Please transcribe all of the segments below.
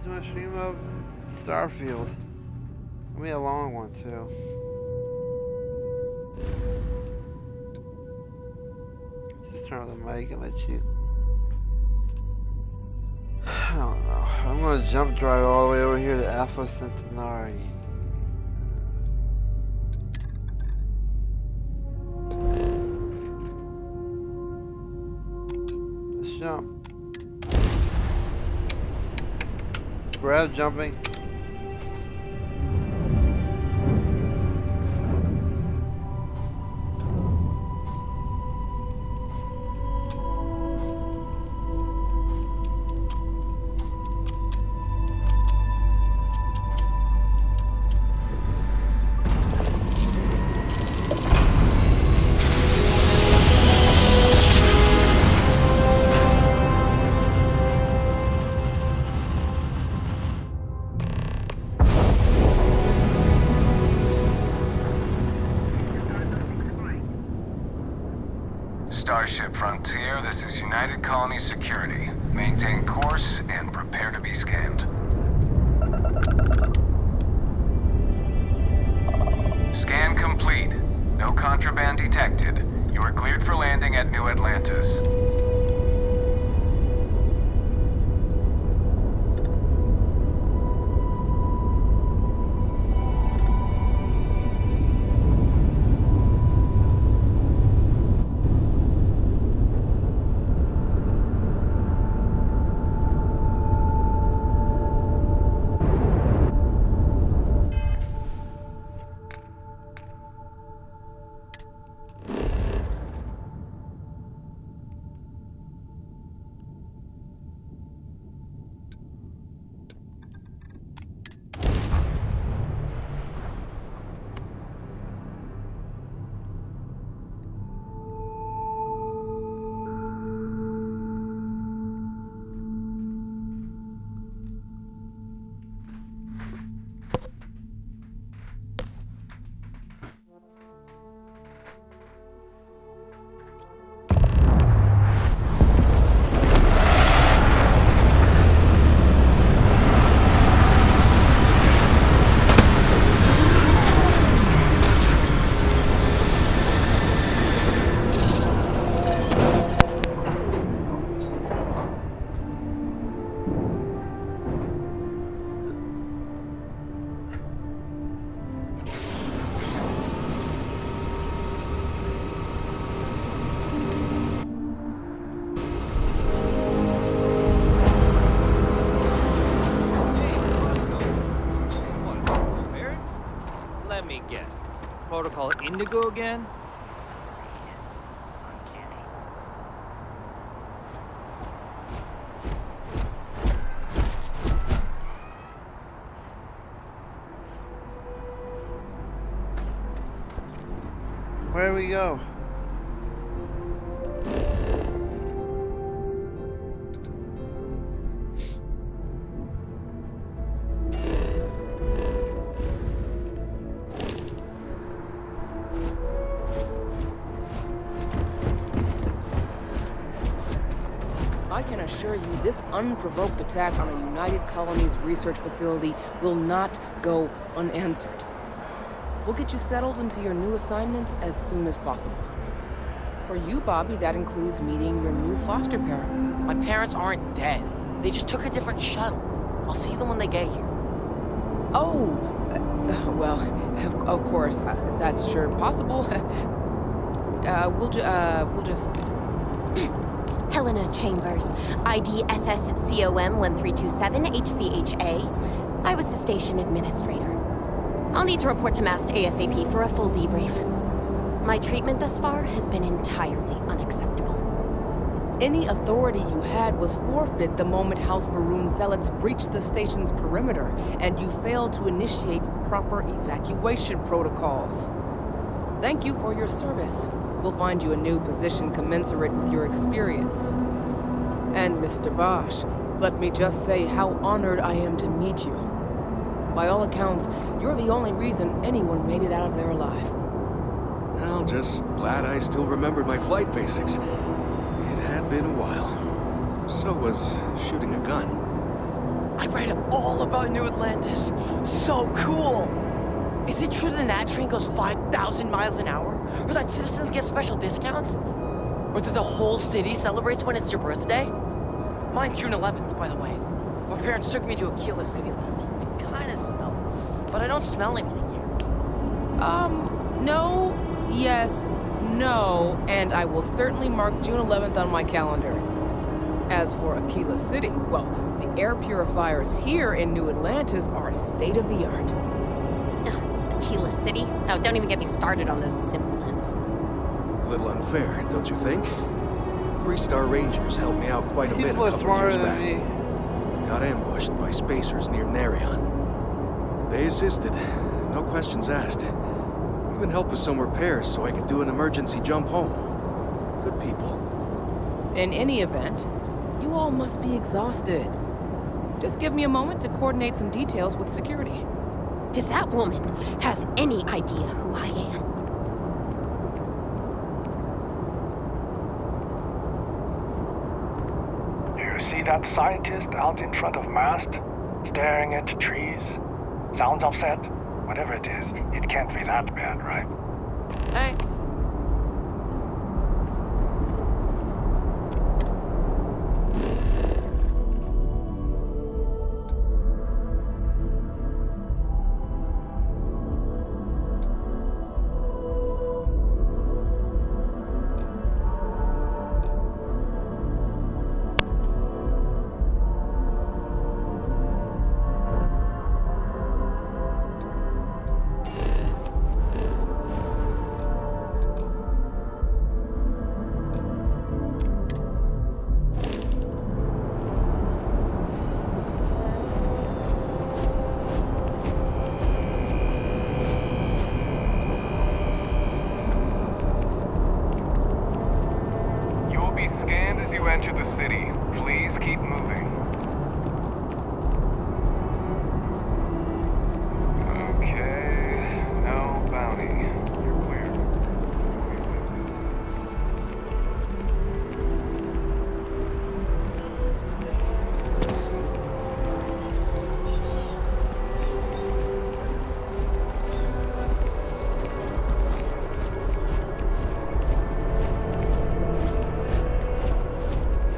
to my stream of Starfield. It'll be a long one too. Just turn on the mic and let you. I don't know. I'm gonna jump drive all the way over here to Alpha Centauri. Let's jump. Grab jumping. Starship Frontier, this is United Colony Security. Maintain course and prepare to be scanned. Scan complete. No contraband detected. You are cleared for landing at New Atlantis. Protocol Indigo again? Where do we go? I can assure you this unprovoked attack on a United Colonies research facility will not go unanswered. We'll get you settled into your new assignments as soon as possible. For you, Bobby, that includes meeting your new foster parent. My parents aren't dead. They just took a different shuttle. I'll see them when they get here. Oh, well, of course, that's sure possible. We'll just... Helena Chambers, ID SSCOM 1327 HCHA. I was the station administrator. I'll need to report to MAST ASAP for a full debrief. My treatment thus far has been entirely unacceptable. Any authority you had was forfeit the moment House Varun zealots breached the station's perimeter, and you failed to initiate proper evacuation protocols. Thank you for your service. We'll find you a new position commensurate with your experience. And Mr. Bosch, let me just say how honored I am to meet you. By all accounts, you're the only reason anyone made it out of there alive. Well, just glad I still remembered my flight basics. It had been a while. So was shooting a gun. I read all about New Atlantis. So cool! Is it true the Nat train goes 5,000 miles an hour? Or that citizens get special discounts? Or that the whole city celebrates when it's your birthday? Mine's June 11th, by the way. My parents took me to Aquila City last year. It kinda smelled, but I don't smell anything here. No, yes, no, and I will certainly mark June 11th on my calendar. As for Aquila City, well, the air purifiers here in New Atlantis are state-of-the-art. Ugh, Aquila City? Oh, don't even get me started on those simpletons. A little unfair, don't you think? 3-star Rangers helped me out quite a bit a People are couple smarter years than back. me. Got ambushed by spacers near Narion. They assisted, no questions asked. Even helped with some repairs so I could do an emergency jump home. Good people. In any event, you all must be exhausted. Just give me a moment to coordinate some details with security. Does that woman have any idea who I am? You see that scientist out in front of mast, staring at trees? Sounds upset? Whatever it is, it can't be that bad, right? Hey. Scanned as you enter the city. Please keep moving. Okay, no bounty. You're clear.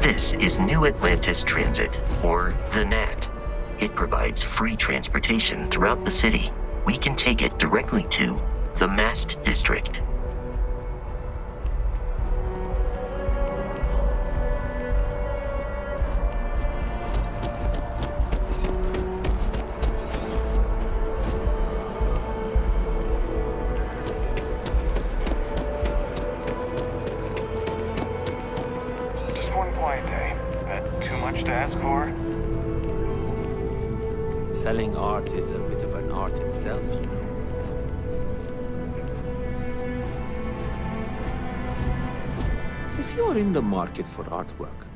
This is New Atlantis Transit, or the NAT. It provides free transportation throughout the city. We can take it directly to the Mast District. Quiet day. That too much to ask for? Selling art is a bit of an art itself, you know. If you're in the market for artwork,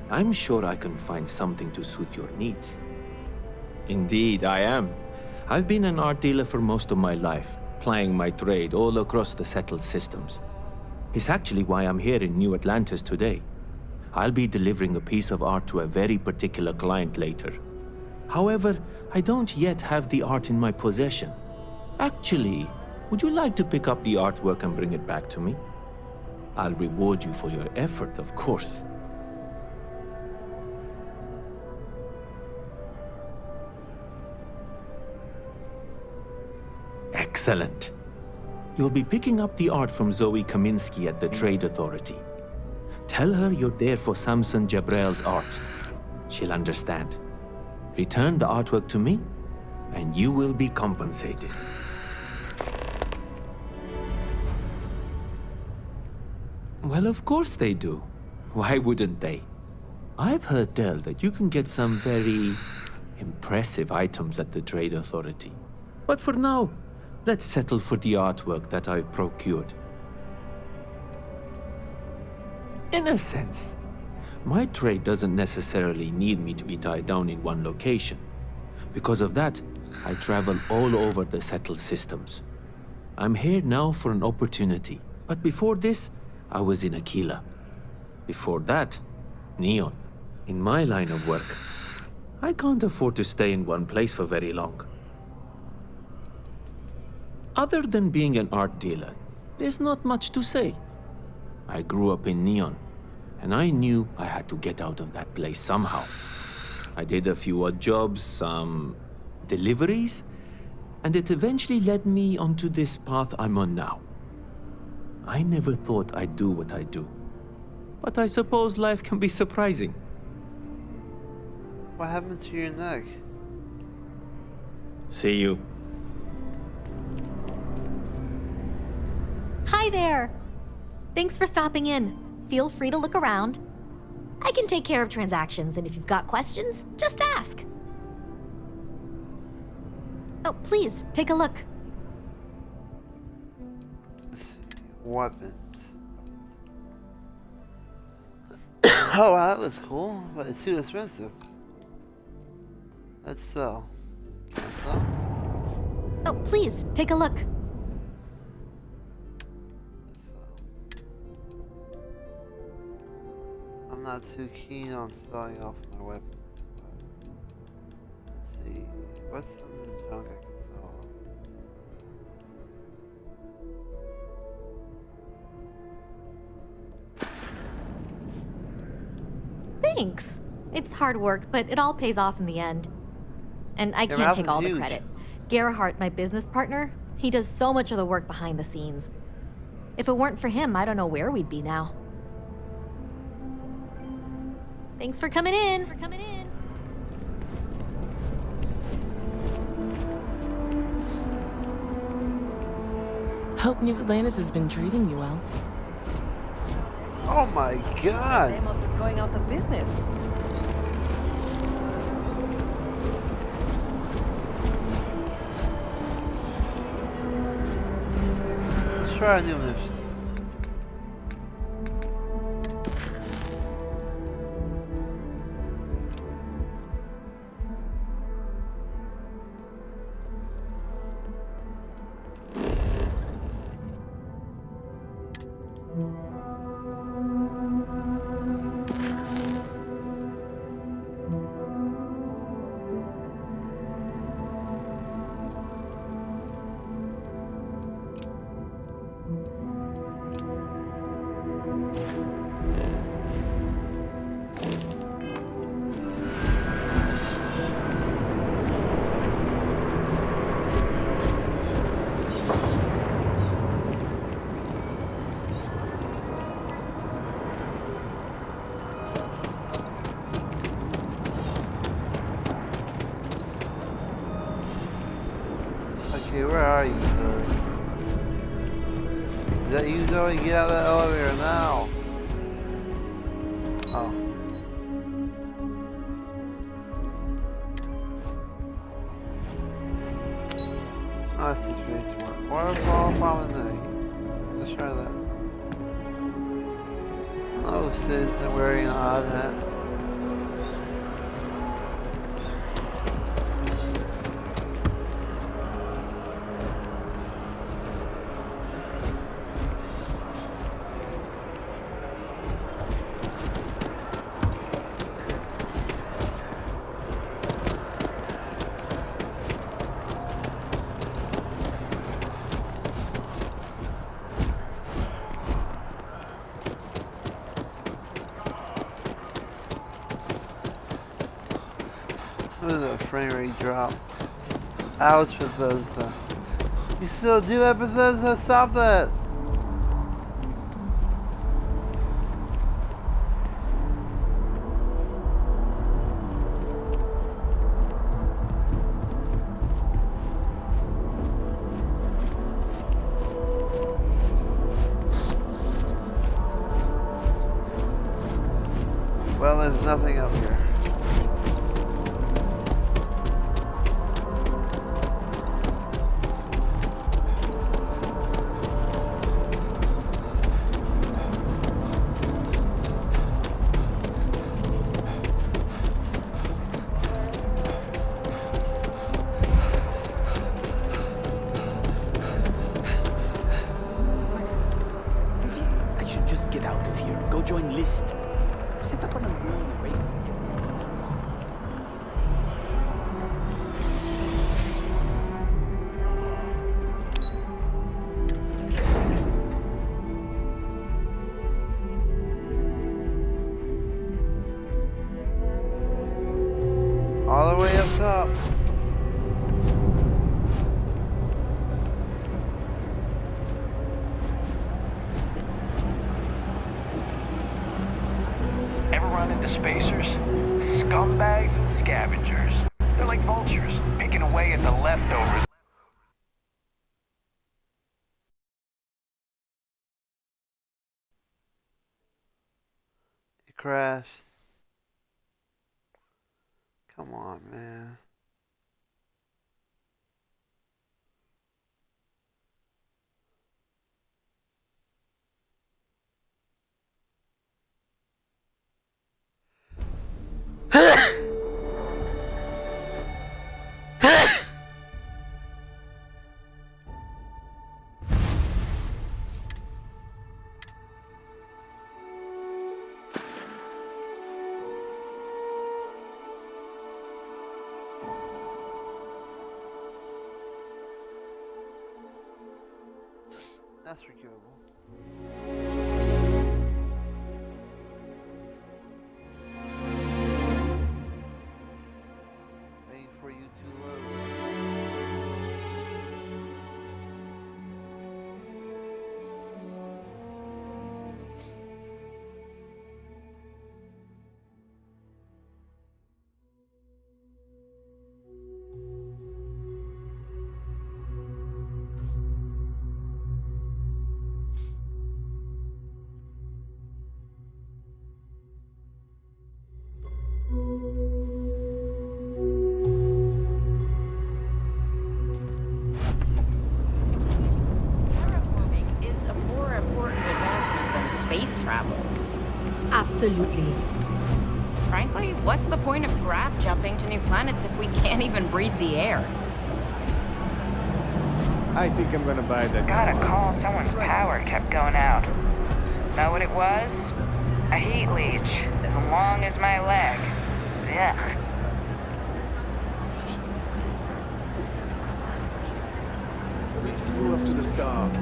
I'm sure I can find something to suit your needs. Indeed, I am. I've been an art dealer for most of my life, plying my trade all across the settled systems. It's actually why I'm here in New Atlantis today. I'll be delivering a piece of art to a very particular client later. However, I don't yet have the art in my possession. Actually, would you like to pick up the artwork and bring it back to me? I'll reward you for your effort, of course. Excellent. You'll be picking up the art from Zoe Kaminsky at the Trade Authority. Tell her you're there for Samson Jabrel's art. She'll understand. Return the artwork to me, and you will be compensated. Well, of course they do. Why wouldn't they? I've heard tell that you can get some very impressive items at the Trade Authority. But for now, let's settle for the artwork that I've procured. In a sense, my trade doesn't necessarily need me to be tied down in one location. Because of that, I travel all over the settled systems. I'm here now for an opportunity, but before this, I was in Aquila. Before that, Neon. In my line of work, I can't afford to stay in one place for very long. Other than being an art dealer, there's not much to say. I grew up in Neon, and I knew I had to get out of that place somehow. I did a few odd jobs, some deliveries, and it eventually led me onto this path I'm on now. I never thought I'd do what I do, but I suppose life can be surprising. What happened to your neck? See you. Hi there! Thanks for stopping in. Feel free to look around. I can take care of transactions, and if you've got questions, just ask. Oh, please, take a look. Let's see. Weapons. Oh, wow, that was cool, but it's too expensive. Let's sell. Can I sell? Oh, please, take a look. Let's sell. I'm not too keen on selling off my weapons. Let's see. What's some of the junk I can sell off? Thanks. It's hard work, but it all pays off in the end. And I Your can't mouth take is all the huge. credit. Gerhardt, my business partner, he does so much of the work behind the scenes. If it weren't for him, I don't know where we'd be now. Thanks for coming in. Hope New Atlantis has been treating you well. Oh my god! Demos is going out of business. Let's try a new mission. Okay, where are you, Zoe? Is that you, Zoe? Get out of that elevator now! Oh. Oh, that's just basic one. Waterfall promenade. Let's try that. No citizen wearing an odd hat. Look at the frame rate drop. Ouch, Bethesda. You still do that, Bethesda? Stop that! Well, there's nothing up here. Maybe I should just get out of here. Go join List. Set up on a moon away from here. the way up top. Ever run into spacers? Scumbags and scavengers. They're like vultures, picking away at the leftovers. It crashed. Come on, man. That's forgivable. Waiting for you to load. Terraforming is a more important advancement than space travel. Absolutely. Frankly, what's the point of graph jumping to new planets if we can't even breathe the air? I think I'm gonna buy that. Got a call, someone's power kept going out. Know what it was? A heat leech, as long as my leg. Ugh. We flew up to the star. It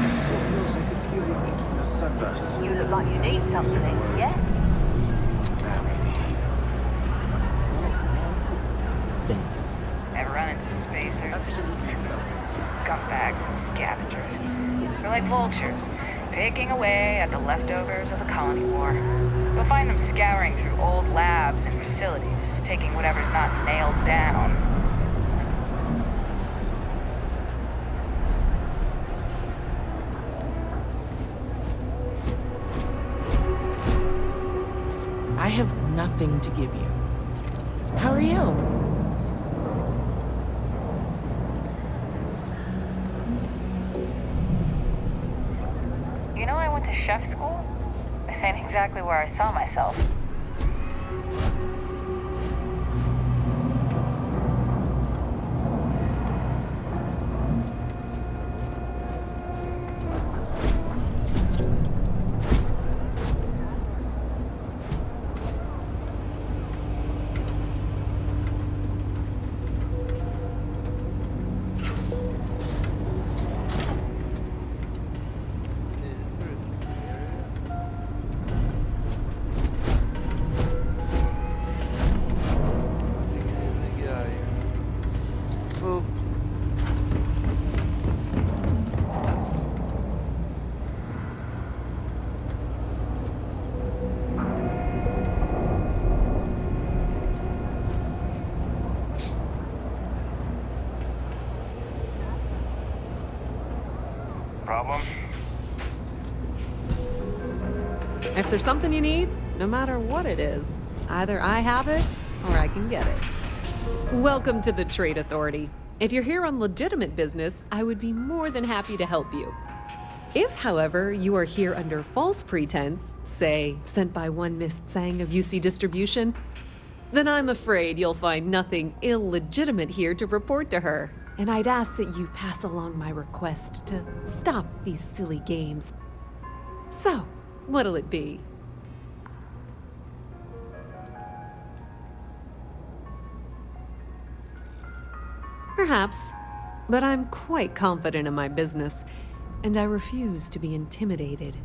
was so close I could feel the heat from the sunburst. You look like you need something, yeah? Marry me. Ever run into spacers? Scumbags and scavengers. They're like vultures, picking away at the leftovers of the colony war. You'll find them scouring through old labs and facilities, taking whatever's not nailed down. I have nothing to give you. How are you? You know, I went to chef school? This ain't exactly where I saw myself. Problem? If there's something you need, no matter what it is, either I have it or I can get it. Welcome to the Trade Authority. If you're here on legitimate business, I would be more than happy to help you. If, however, you are here under false pretense, say, sent by one Miss Tsang of UC Distribution, then I'm afraid you'll find nothing illegitimate here to report to her. And I'd ask that you pass along my request to stop these silly games. So, what'll it be? Perhaps, but I'm quite confident in my business, and I refuse to be intimidated.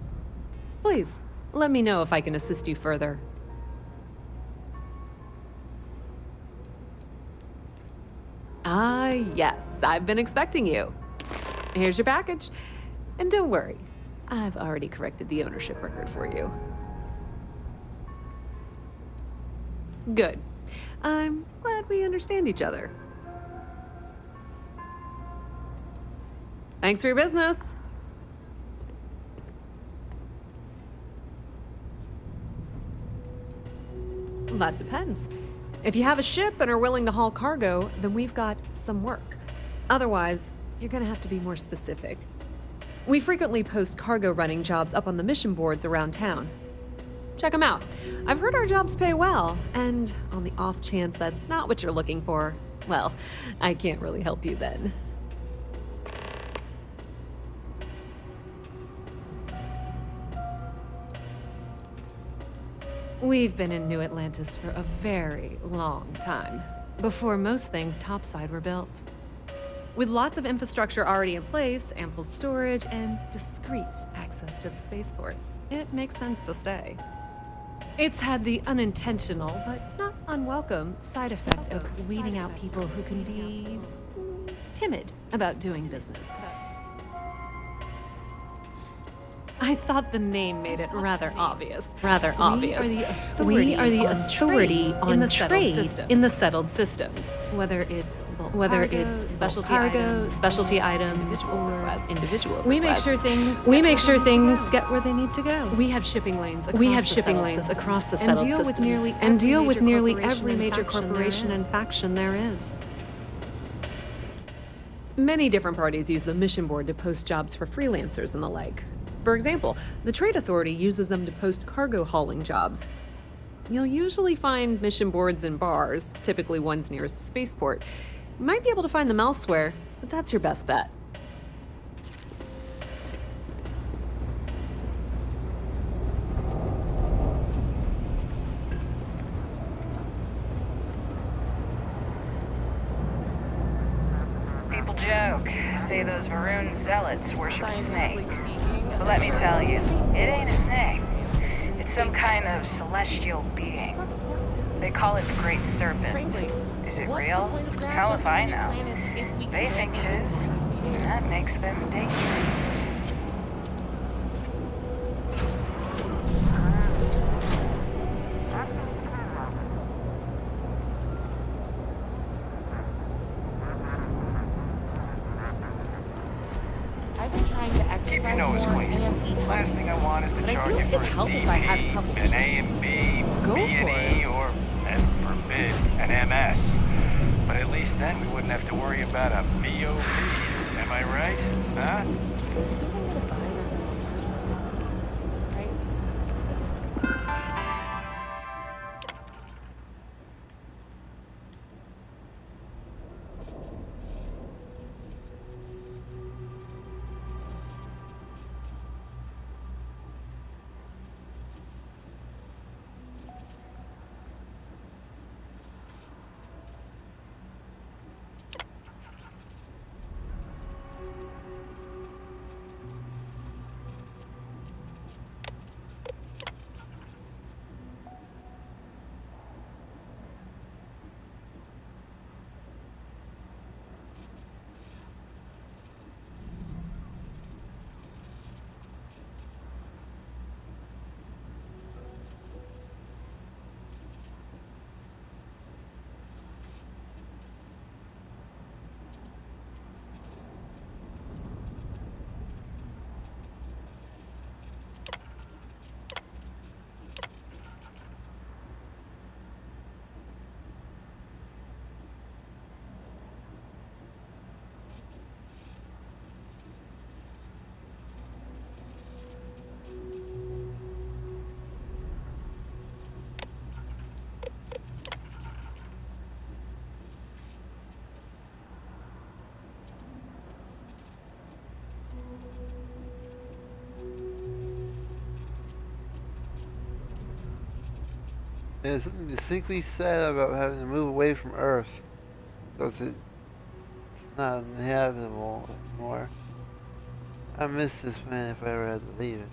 Please, let me know if I can assist you further. I have nothing to give you. How are you? You know I want to shove school. I sent exactly where I saw myself. Perhaps, but I'm quite confident in my business, and I refuse to be intimidated. Please, let me know if I can assist you further. Why, yes, I've been expecting you. Here's your package. And don't worry, I've already corrected the ownership record for you. Good. I'm glad we understand each other. Thanks for your business. That depends. If you have a ship and are willing to haul cargo, then we've got some work. Otherwise, you're gonna have to be more specific. We frequently post cargo running jobs up on the mission boards around town. Check them out. I've heard our jobs pay well, and on the off chance that's not what you're looking for, well, I can't really help you then. We've been in New Atlantis for a very long time, before most things topside were built. With lots of infrastructure already in place, ample storage, and discreet access to the spaceport, it makes sense to stay. It's had the unintentional, but not unwelcome, side effect of weeding out people who can be timid about doing business. I thought the name made it rather obvious. We are the authority on trade in the settled systems. Whether it's specialty cargo, specialty items, or individual requests. We make sure things get where they need to go. We have shipping lanes across the settled systems. And deal with nearly every major corporation and faction there is. Many different parties use the mission board to post jobs for freelancers and the like. For example, the Trade Authority uses them to post cargo hauling jobs. You'll usually find mission boards in bars, typically ones nearest spaceport. You might be able to find them elsewhere, but that's your best bet. People joke, say those Varun zealots worship snakes. But let me tell you, it ain't a snake. It's some kind of celestial being. They call it the Great Serpent. Is it real? Hell if I know. They think it is. And that makes them dangerous. Keep your nose clean. Last thing I want is to charge you for a DP, an A and B, B and E, or, heaven forbid, an MS. But at least then we wouldn't have to worry about a BOP. Am I right? Huh? It's crazy. There's something distinctly sad about having to move away from Earth, because it's not inhabitable anymore. I miss this planet if I ever had to leave it.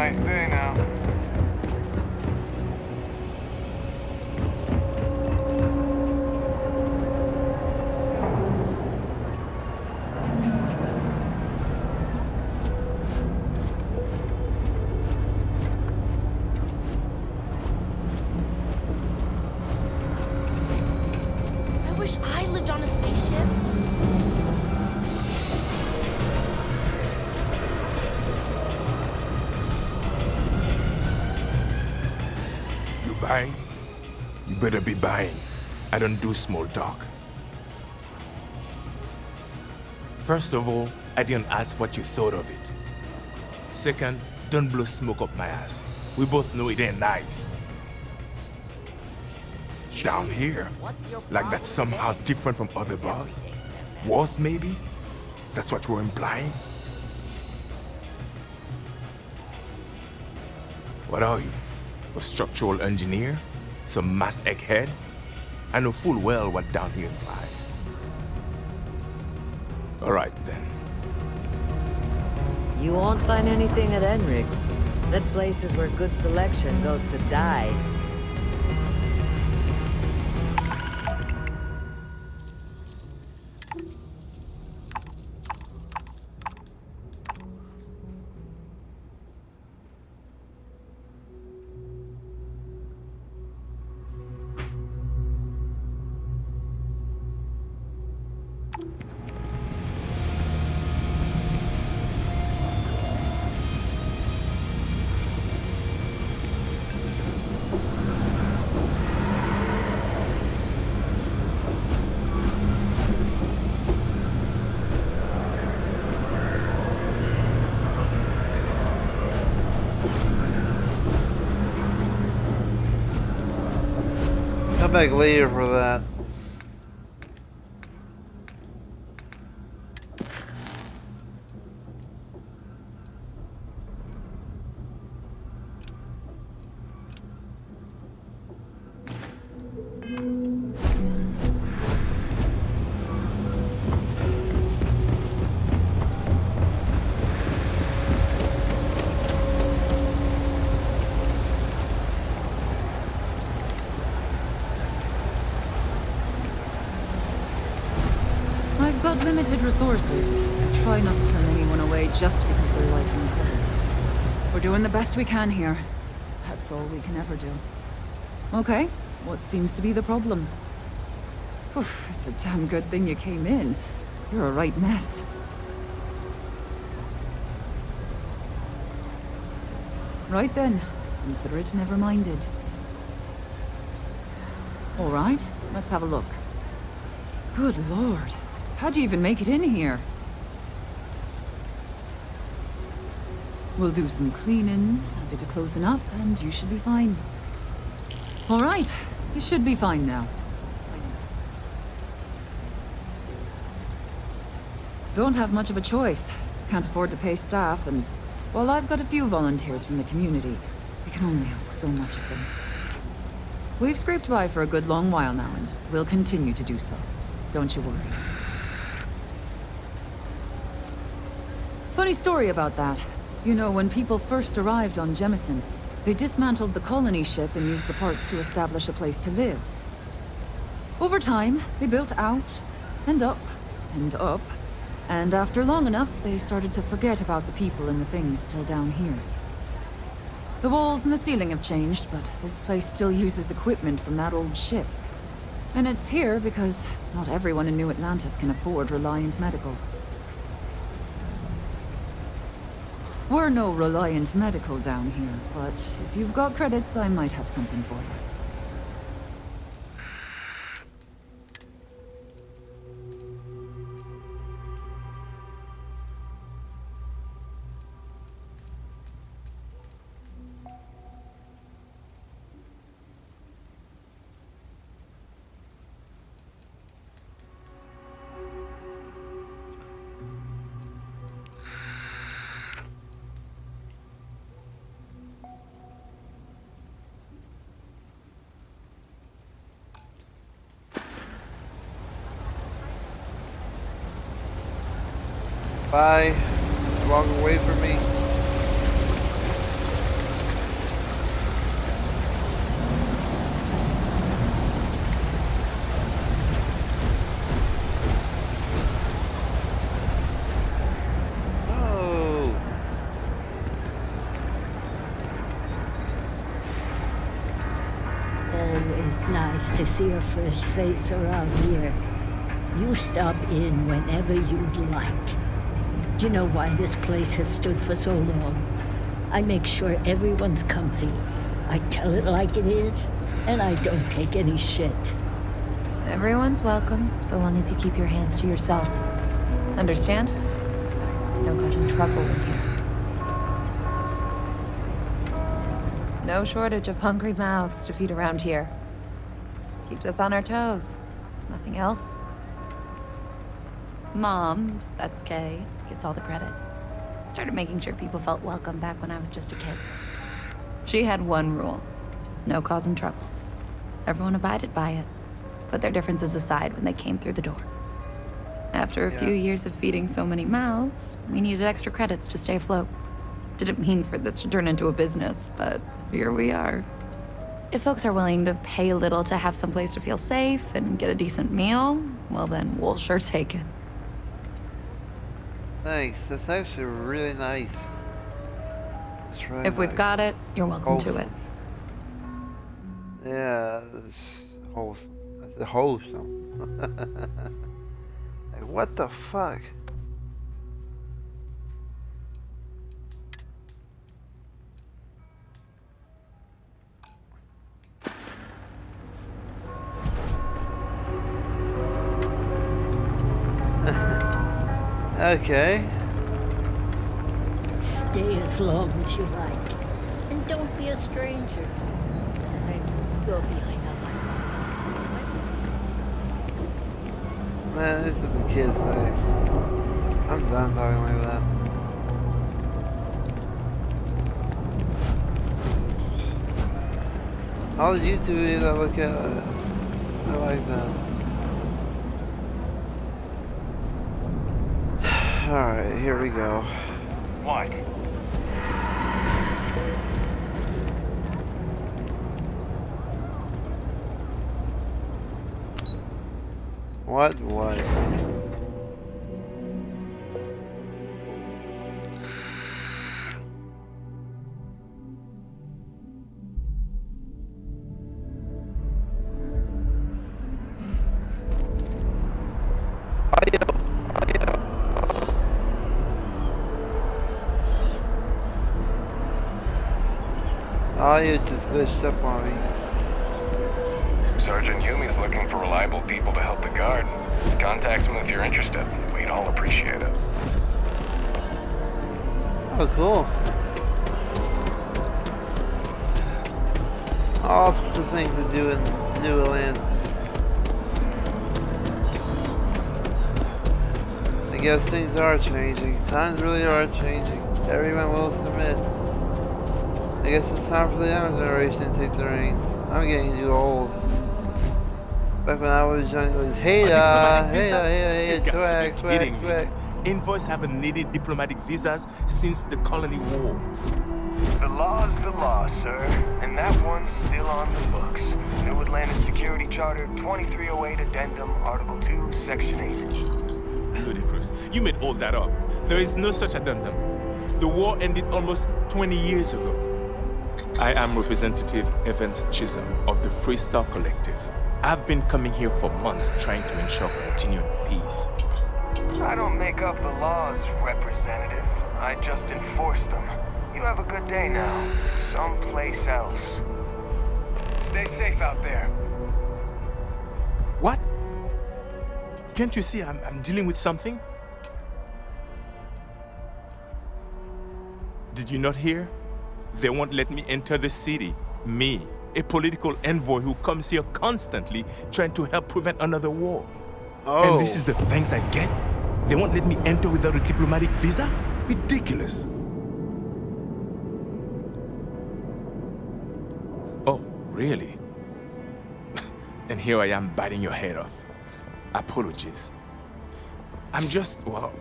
nice day now. I wish I lived on a spaceship. You buying? You better be buying. I don't do small talk. First of all, I didn't ask what you thought of it. Second, don't blow smoke up my ass. We both know it ain't nice. Down here, like that's somehow different from other bars? Worse, maybe? That's what you're implying? What are you? A structural engineer? Some mass egghead? I know full well what down here implies. Alright then. You won't find anything at Enric's. That place is where good selection goes to die. Come back later for that. I've got limited resources. I try not to turn anyone away just because they're liking clothes. We're doing the best we can here. That's all we can ever do. Okay, what seems to be the problem? Oof, it's a damn good thing you came in. You're a right mess. Right then, consider it never-minded. All right, let's have a look. Good lord. How'd you even make it in here? We'll do some cleaning, a bit of closing up, and you should be fine. All right, you should be fine now. Don't have much of a choice. Can't afford to pay staff, and while I've got a few volunteers from the community, we can only ask so much of them. We've scraped by for a good long while now, and we'll continue to do so. Don't you worry. Funny story about that. You know, when people first arrived on Jemison, they dismantled the colony ship and used the parts to establish a place to live. Over time, they built out, and up, and up, and after long enough, they started to forget about the people and the things still down here. The walls and the ceiling have changed, but this place still uses equipment from that old ship. And it's here because not everyone in New Atlantis can afford Reliant Medical. We're no Reliant Medical down here, but if you've got credits, I might have something for you. Bye. Walk away from me. nice to see a fresh face around here. You stop in whenever you'd like. Do you know why this place has stood for so long? I make sure everyone's comfy. I tell it like it is, and I don't take any shit. Everyone's welcome, so long as you keep your hands to yourself. Understand? No causing trouble in here. No shortage of hungry mouths to feed around here. Keeps us on our toes. Nothing else. Mom, that's Kay, gets all the credit. Started making sure people felt welcome back when I was just a kid. She had one rule. No causing trouble. Everyone abided by it. Put their differences aside when they came through the door. After a few years of feeding so many mouths, we needed extra credits to stay afloat. Didn't mean for this to turn into a business, but here we are. If folks are willing to pay a little to have some place to feel safe and get a decent meal, well then, we'll sure take it. Thanks, that's actually really nice. That's really If we've got it, you're welcome to it. Yeah, it's wholesome. That's wholesome. Like, what the fuck? Okay. Stay as long as you like. And don't be a stranger. I'm so behind on my Man, this is the kids say. I'm done talking like that. All the YouTube videos I look at, I like that. Alright, here we go. What? What was? Oh, you just glitched up on me. Sergeant Hume's looking for reliable people to help the guard. Contact him if you're interested. We'd all appreciate it. Oh, cool. All sorts of things to do in New Atlantis. I guess things are changing. Times really are changing. Everyone will submit. I guess it's time for the younger generation to take the reins. I'm getting too old. Back when I was young, it was hey swag. Envoys haven't needed diplomatic visas since the colony war. The law's the law, sir, and that one's still on the books. New Atlantis Security Charter 2308 Addendum, Article 2, Section 8. Ludicrous. You made all that up. There is no such addendum. The war ended almost 20 years ago. I am Representative Evans Chisholm of the Freestar Collective. I've been coming here for months trying to ensure continued peace. I don't make up the laws, Representative. I just enforce them. You have a good day now. Someplace else. Stay safe out there. What? Can't you see I'm dealing with something? Did you not hear? They won't let me enter the city. Me, a political envoy who comes here constantly trying to help prevent another war. Oh. And this is the thanks I get? They won't let me enter without a diplomatic visa? Ridiculous. Oh, really? And here I am biting your head off. Apologies. I'm just, well,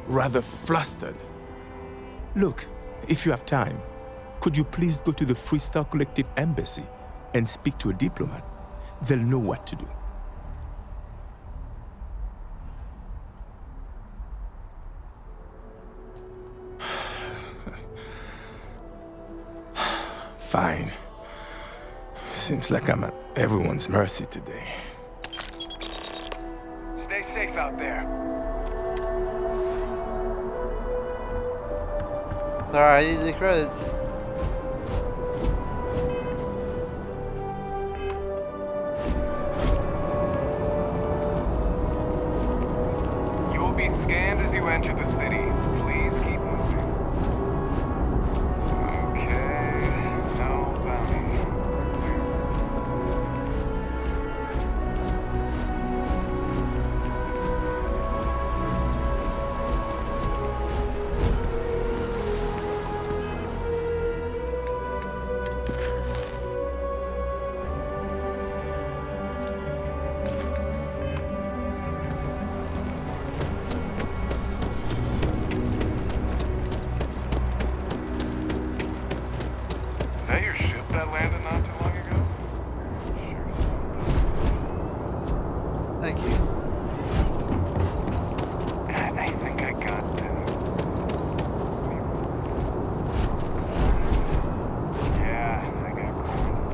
rather flustered. Look, if you have time, could you please go to the Freestar Collective Embassy and speak to a diplomat? They'll know what to do. Seems like I'm at everyone's mercy today. Stay safe out there. Sorry, I need the credits. You will be scanned as you enter the city. Please keep moving. Okay, no bounty. Is that your ship that landed not too long ago? Thank you. I think I got yeah, I got coins.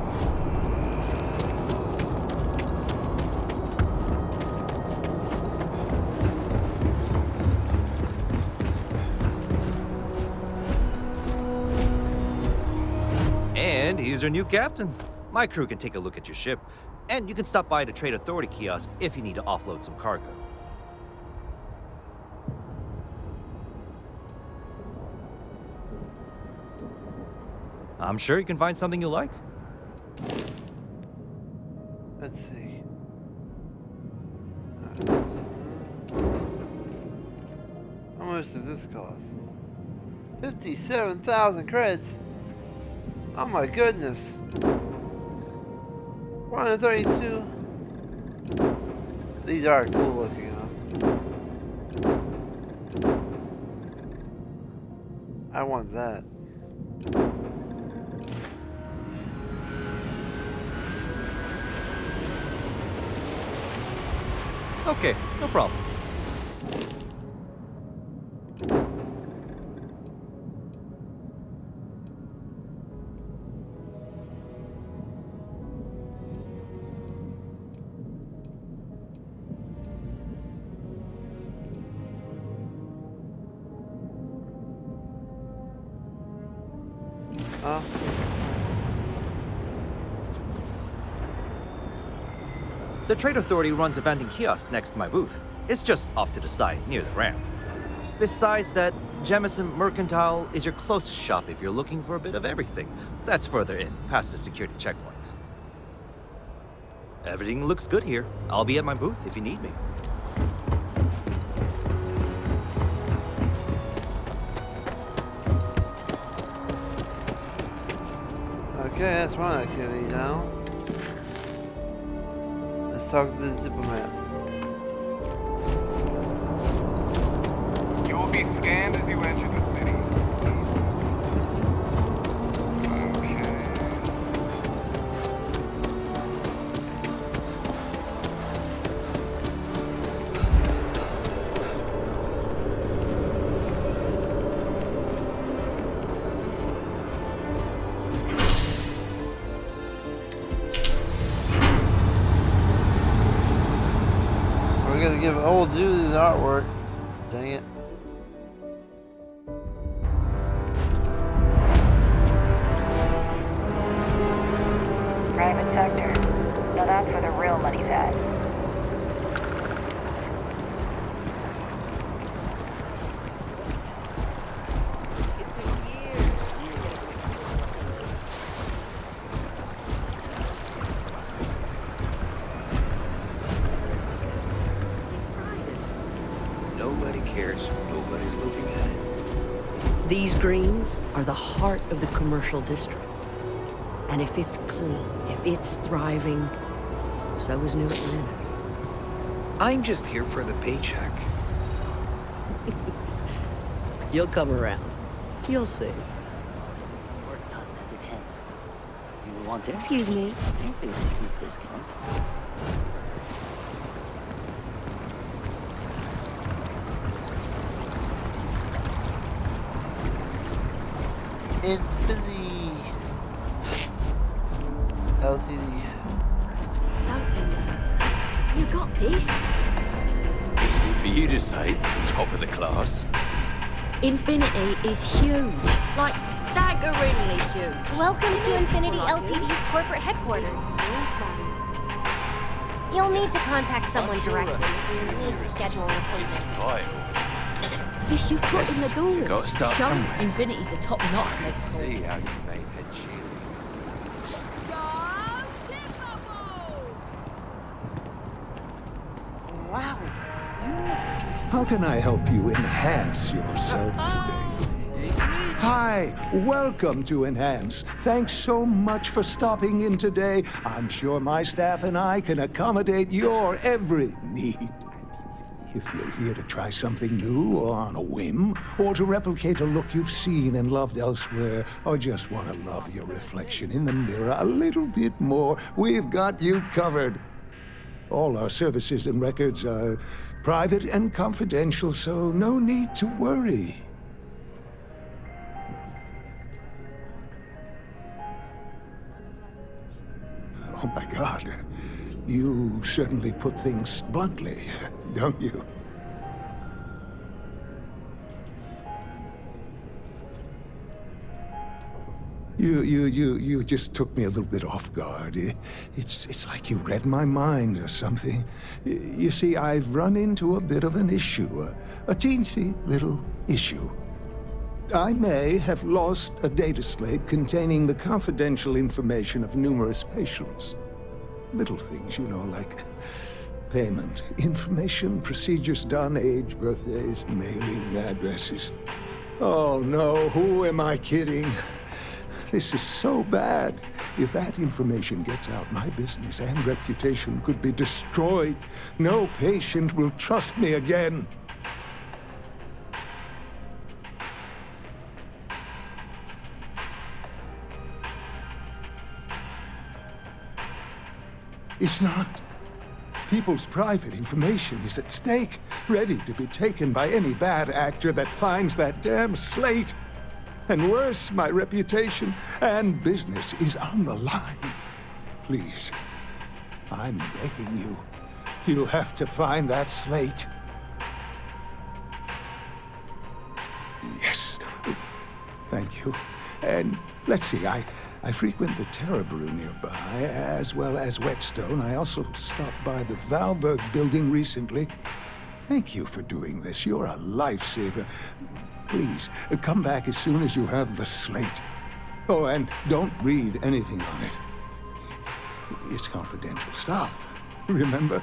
And he's your new captain. My crew can take a look at your ship, and you can stop by the Trade Authority kiosk if you need to offload some cargo. I'm sure you can find something you like. Let's see. How much does this cost? 57,000 credits. Oh my goodness. 132. These are cool looking though. I want that. Okay, no problem. Huh? The Trade Authority runs a vending kiosk next to my booth. It's just off to the side, near the ramp. Besides that, Jemison Mercantile is your closest shop if you're looking for a bit of everything. That's further in, past the security checkpoint. Everything looks good here. I'll be at my booth if you need me. Okay, that's one activity now. Let's talk to this diplomat. You will be scanned as you enter the city. We're gonna give old dude his artwork. Dang it. Private sector. Now that's where the real money's at. Nobody cares. Nobody's looking at it. These greens are the heart of the commercial district. And if it's clean, if it's thriving, so is New Atlantis. I'm just here for the paycheck. You'll come around. You'll see. You want it? Excuse me. I think they give discounts. Infinity. That LTD. Don't be nervous. You got this. Easy for you to say, top of the class. Infinity is huge. Like staggeringly huge. Welcome to Infinity Ltd's corporate headquarters. You'll need to contact someone directly if you need to schedule an appointment. Right. It's your foot in the door. You gotta start Show somewhere. Infinity's a top-notch I medical. see how you made head cheerleading. Wow. How can I help you enhance yourself today? Hi, welcome to Enhance. Thanks so much for stopping in today. I'm sure my staff and I can accommodate your every need. If you're here to try something new or on a whim, or to replicate a look you've seen and loved elsewhere, or just want to love your reflection in the mirror a little bit more, we've got you covered. All our services and records are private and confidential, so no need to worry. Oh my God. You certainly put things bluntly, don't you? You just took me a little bit off guard. It's like you read my mind or something. You see, I've run into a bit of an issue, a teensy little issue. I may have lost a data slate containing the confidential information of numerous patients. Little things, you know, like payment, information, procedures done, age, birthdays, mailing addresses. Oh no, who am I kidding? This is so bad. If that information gets out, my business and reputation could be destroyed. No patient will trust me again. It's not. People's private information is at stake, ready to be taken by any bad actor that finds that damn slate. And worse, my reputation and business is on the line. Please, I'm begging you. You'll have to find that slate. Yes. Thank you. And let's see, I frequent the Terror Brew nearby, as well as Whetstone. I also stopped by the Valberg building recently. Thank you for doing this. You're a lifesaver. Please, come back as soon as you have the slate. Oh, and don't read anything on it. It's confidential stuff, remember?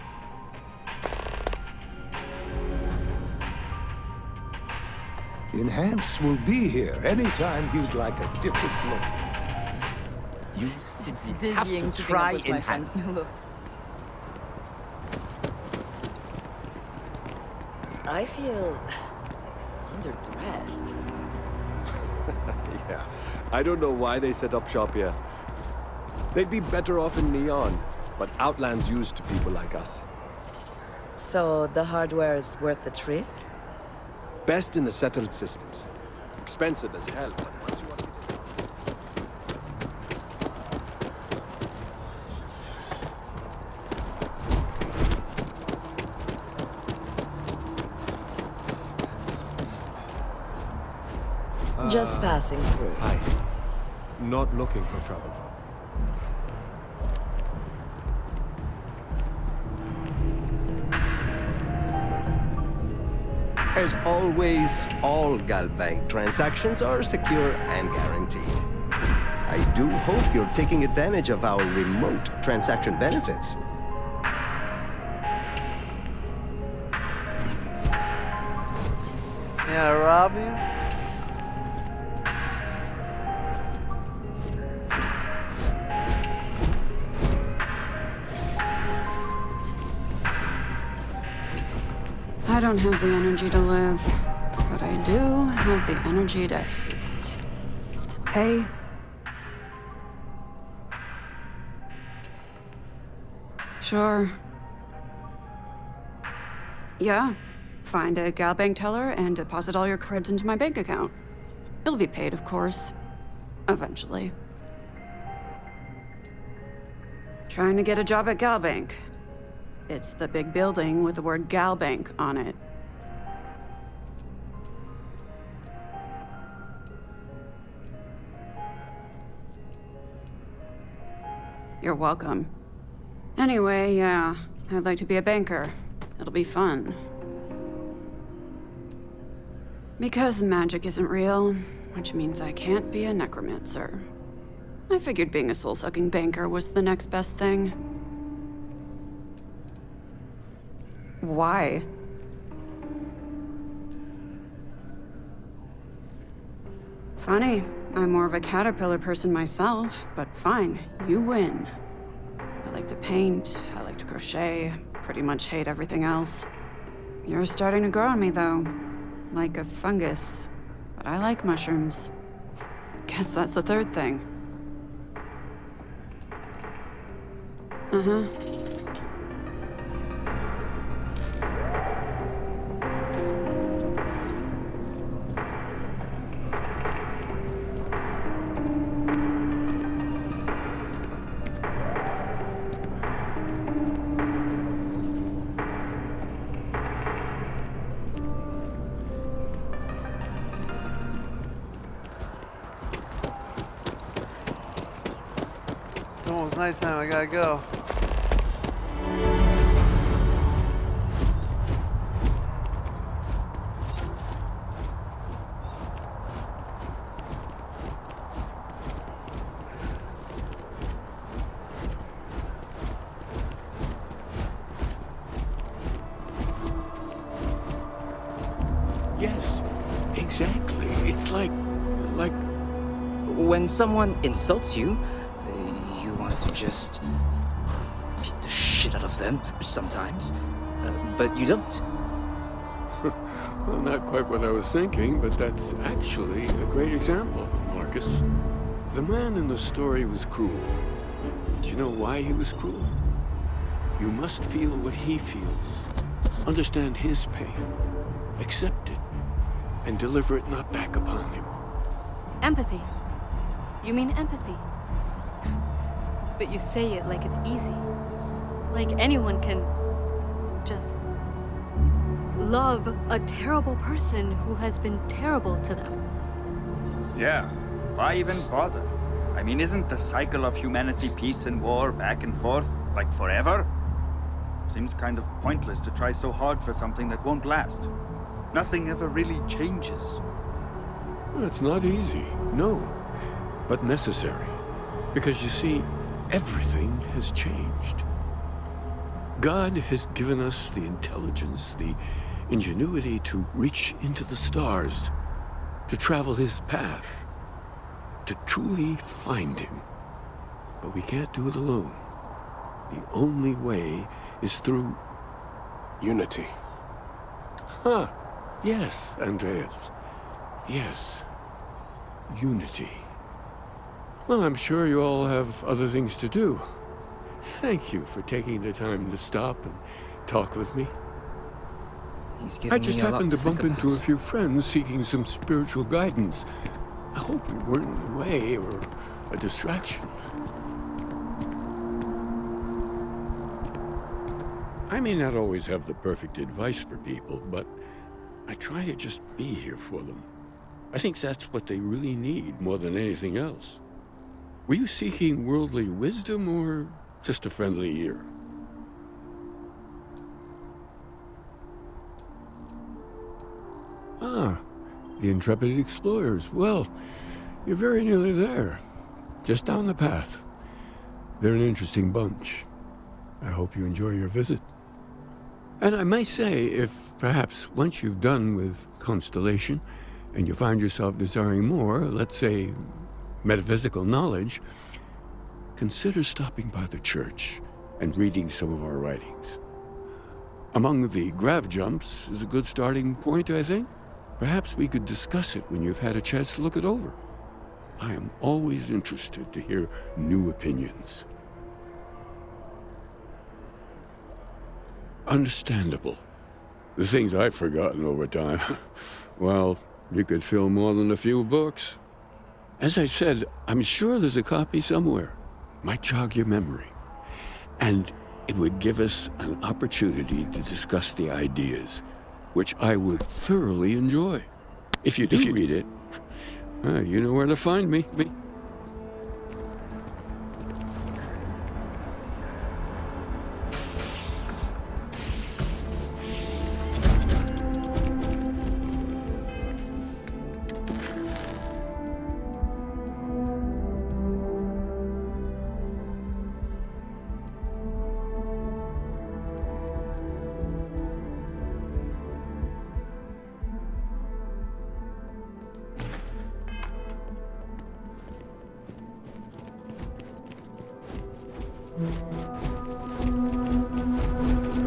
Enhance will be here anytime you'd like a different look. You simply have to try Enhance. I feel underdressed. Yeah, I don't know why they set up shop here. They'd be better off in Neon, but Outland's used to people like us. So the hardware is worth the trip? Best in the settled systems. Expensive as hell, but once you want to Just passing through. Hi. Not looking for trouble. As always, all Galbank transactions are secure and guaranteed. I do hope you're taking advantage of our remote transaction benefits. Yeah, rob you? I don't have the energy to live, but I do have the energy to hate. Hey? Sure. Yeah. Find a Galbank teller and deposit all your creds into my bank account. It'll be paid, of course. Eventually. Trying to get a job at Galbank. It's the big building with the word Galbank on it. You're welcome. Anyway, yeah, I'd like to be a banker. It'll be fun. Because magic isn't real, which means I can't be a necromancer. I figured being a soul-sucking banker was the next best thing. Why? Funny, I'm more of a caterpillar person myself, but fine, you win. I like to paint, I like to crochet, pretty much hate everything else. You're starting to grow on me, though. Like a fungus. But I like mushrooms. Guess that's the third thing. Uh-huh. It's almost nighttime, I gotta go. Yes, exactly. It's like... When someone insults you, you want to just beat the shit out of them sometimes, but you don't. Well, not quite what I was thinking, but that's actually a great example, Marcus. The man in the story was cruel. Do you know why he was cruel? You must feel what he feels. Understand his pain. Accept it. And deliver it not back upon him. Empathy. You mean empathy? But you say it like it's easy. Like anyone can just love a terrible person who has been terrible to them. Yeah, why even bother? I mean, isn't the cycle of humanity peace and war back and forth, like forever? Seems kind of pointless to try so hard for something that won't last. Nothing ever really changes. Well, it's not easy, no, but necessary. Because you see, everything has changed. God has given us the intelligence, the ingenuity to reach into the stars, to travel his path, to truly find him. But we can't do it alone. The only way is through unity. Huh. Yes, Andreas. Yes. Unity. Well, I'm sure you all have other things to do. Thank you for taking the time to stop and talk with me. I just happened to bump into a few friends seeking some spiritual guidance. I hope we weren't in the way or a distraction. I may not always have the perfect advice for people, but I try to just be here for them. I think that's what they really need more than anything else. Were you seeking worldly wisdom or just a friendly ear? Ah, the Intrepid Explorers. Well, you're very nearly there. Just down the path. They're an interesting bunch. I hope you enjoy your visit. And I might say, if perhaps once you've done with Constellation, and you find yourself desiring more, let's say, metaphysical knowledge, consider stopping by the church and reading some of our writings. Among the grav jumps is a good starting point, I think. Perhaps we could discuss it when you've had a chance to look it over. I am always interested to hear new opinions. Understandable. The things I've forgotten over time. Well, you could fill more than a few books. As I said, I'm sure there's a copy somewhere. Might jog your memory. And it would give us an opportunity to discuss the ideas, which I would thoroughly enjoy. If you do read it, you know where to find me.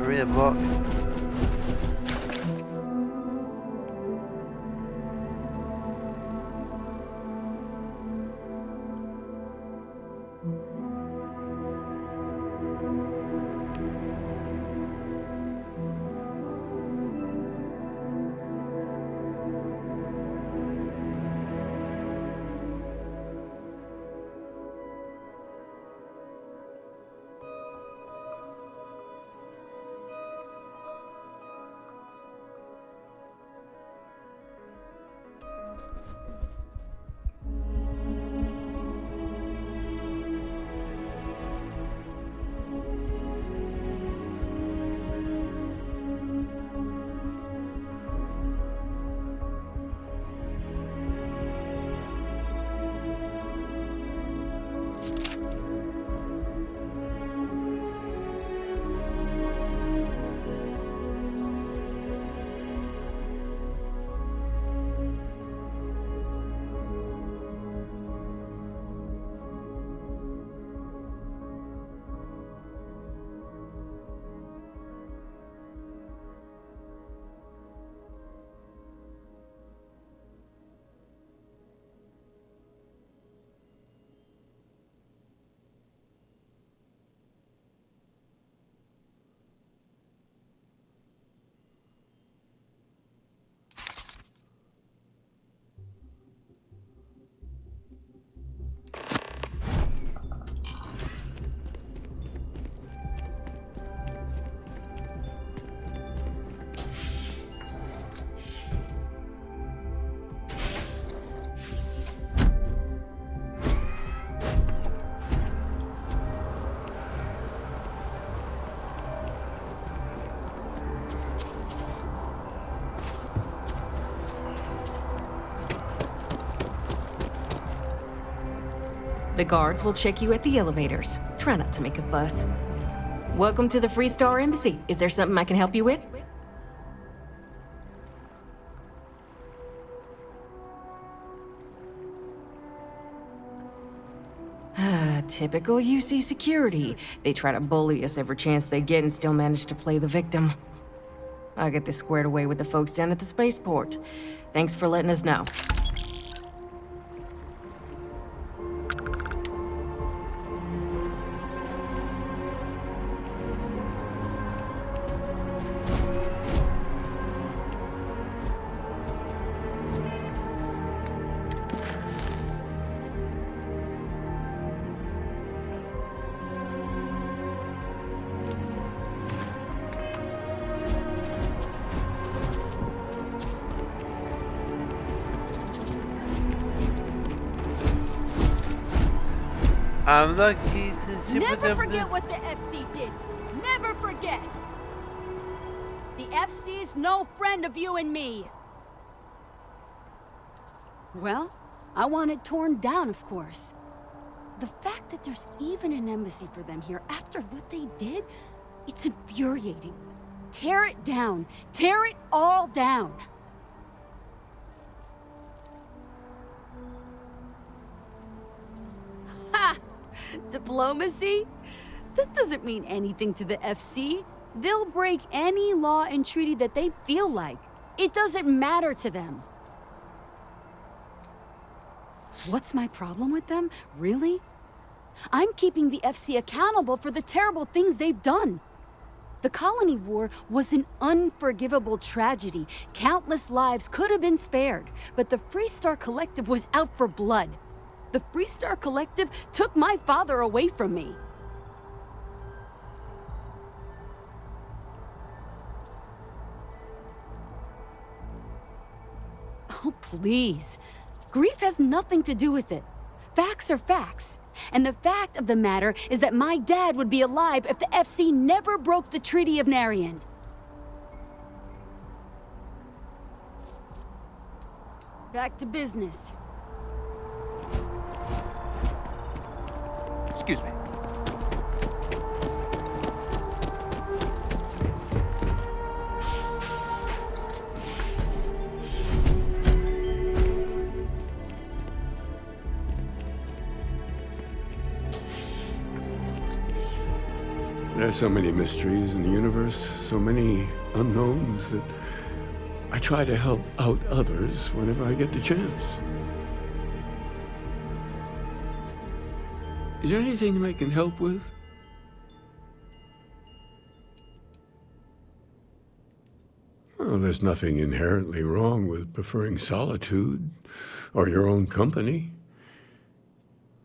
Read a book. The guards will check you at the elevators. Try not to make a fuss. Welcome to the Free Star Embassy. Is there something I can help you with? Typical UC security. They try to bully us every chance they get and still manage to play the victim. I'll get this squared away with the folks down at the spaceport. Thanks for letting us know. I'm lucky since you Never forget what the FC did. Never forget. The FC's no friend of you and me. Well, I want it torn down, of course. The fact that there's even an embassy for them here after what they did, it's infuriating. Tear it down. Tear it all down. Ha! Diplomacy? That doesn't mean anything to the FC. They'll break any law and treaty that they feel like. It doesn't matter to them. What's my problem with them, really? I'm keeping the FC accountable for the terrible things they've done. The Colony War was an unforgivable tragedy. Countless lives could have been spared, but the Free Star Collective was out for blood. The Free Star Collective took my father away from me. Oh, please. Grief has nothing to do with it. Facts are facts. And the fact of the matter is that my dad would be alive if the FC never broke the Treaty of Narian. Back to business. Excuse me. There are so many mysteries in the universe, so many unknowns that I try to help out others whenever I get the chance. Is there anything I can help with? Well, there's nothing inherently wrong with preferring solitude or your own company.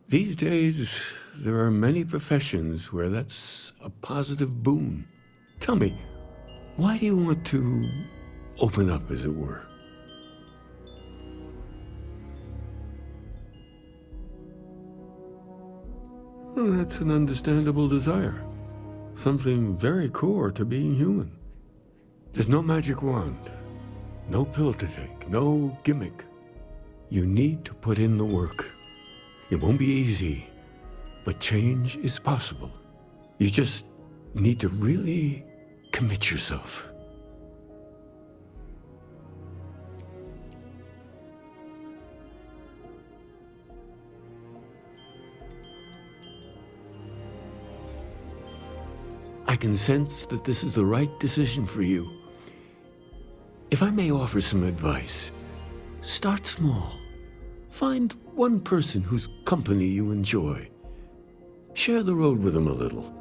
These days, there are many professions where that's a positive boon. Tell me, why do you want to open up, as it were? Well, that's an understandable desire. Something very core to being human. There's no magic wand, no pill to take, no gimmick. You need to put in the work. It won't be easy, but change is possible. You just need to really commit yourself. I can sense that this is the right decision for you. If I may offer some advice, start small. Find one person whose company you enjoy. Share the road with them a little.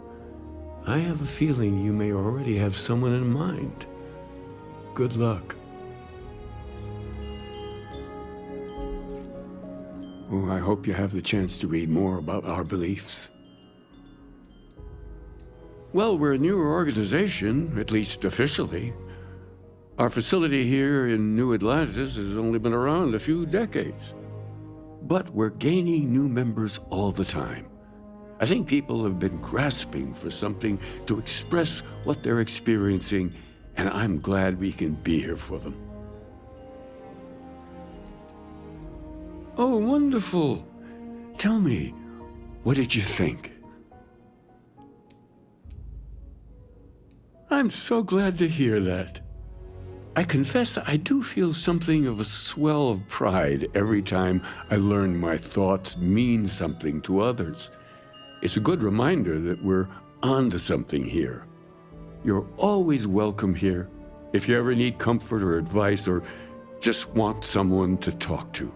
I have a feeling you may already have someone in mind. Good luck. Oh, I hope you have the chance to read more about our beliefs. Well, we're a newer organization, at least officially. Our facility here in New Atlantis has only been around a few decades. But we're gaining new members all the time. I think people have been grasping for something to express what they're experiencing, and I'm glad we can be here for them. Oh, wonderful. Tell me, what did you think? I'm so glad to hear that. I confess I do feel something of a swell of pride every time I learn my thoughts mean something to others. It's a good reminder that we're onto something here. You're always welcome here if you ever need comfort or advice or just want someone to talk to.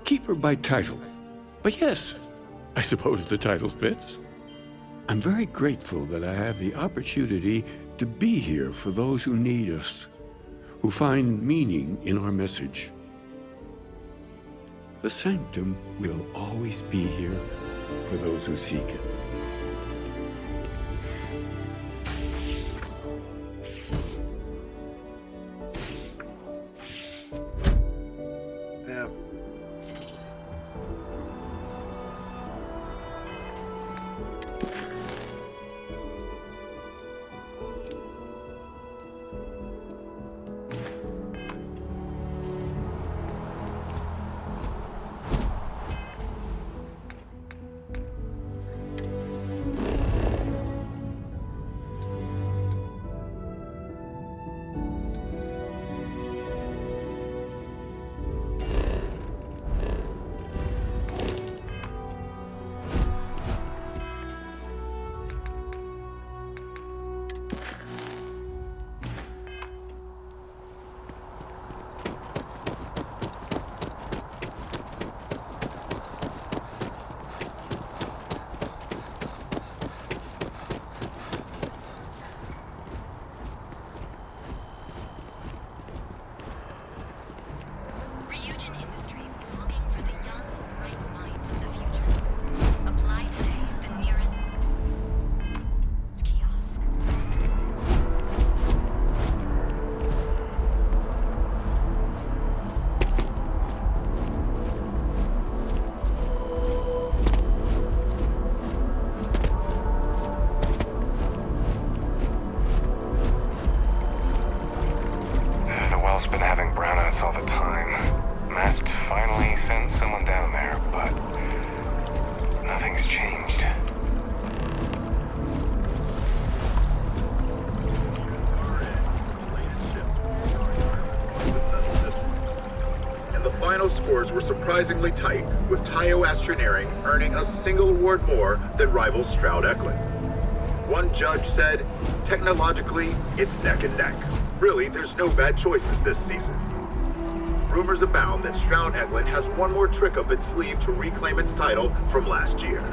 Keeper by title. But yes, I suppose the title fits. I'm very grateful that I have the opportunity to be here for those who need us, who find meaning in our message. The Sanctum will always be here for those who seek it. Yeah. scores were surprisingly tight, with Tayo Astroneering earning a single award more than rival Stroud Eklund. One judge said, technologically, it's neck and neck. Really, there's no bad choices this season. Rumors abound that Stroud Eklund has one more trick up its sleeve to reclaim its title from last year.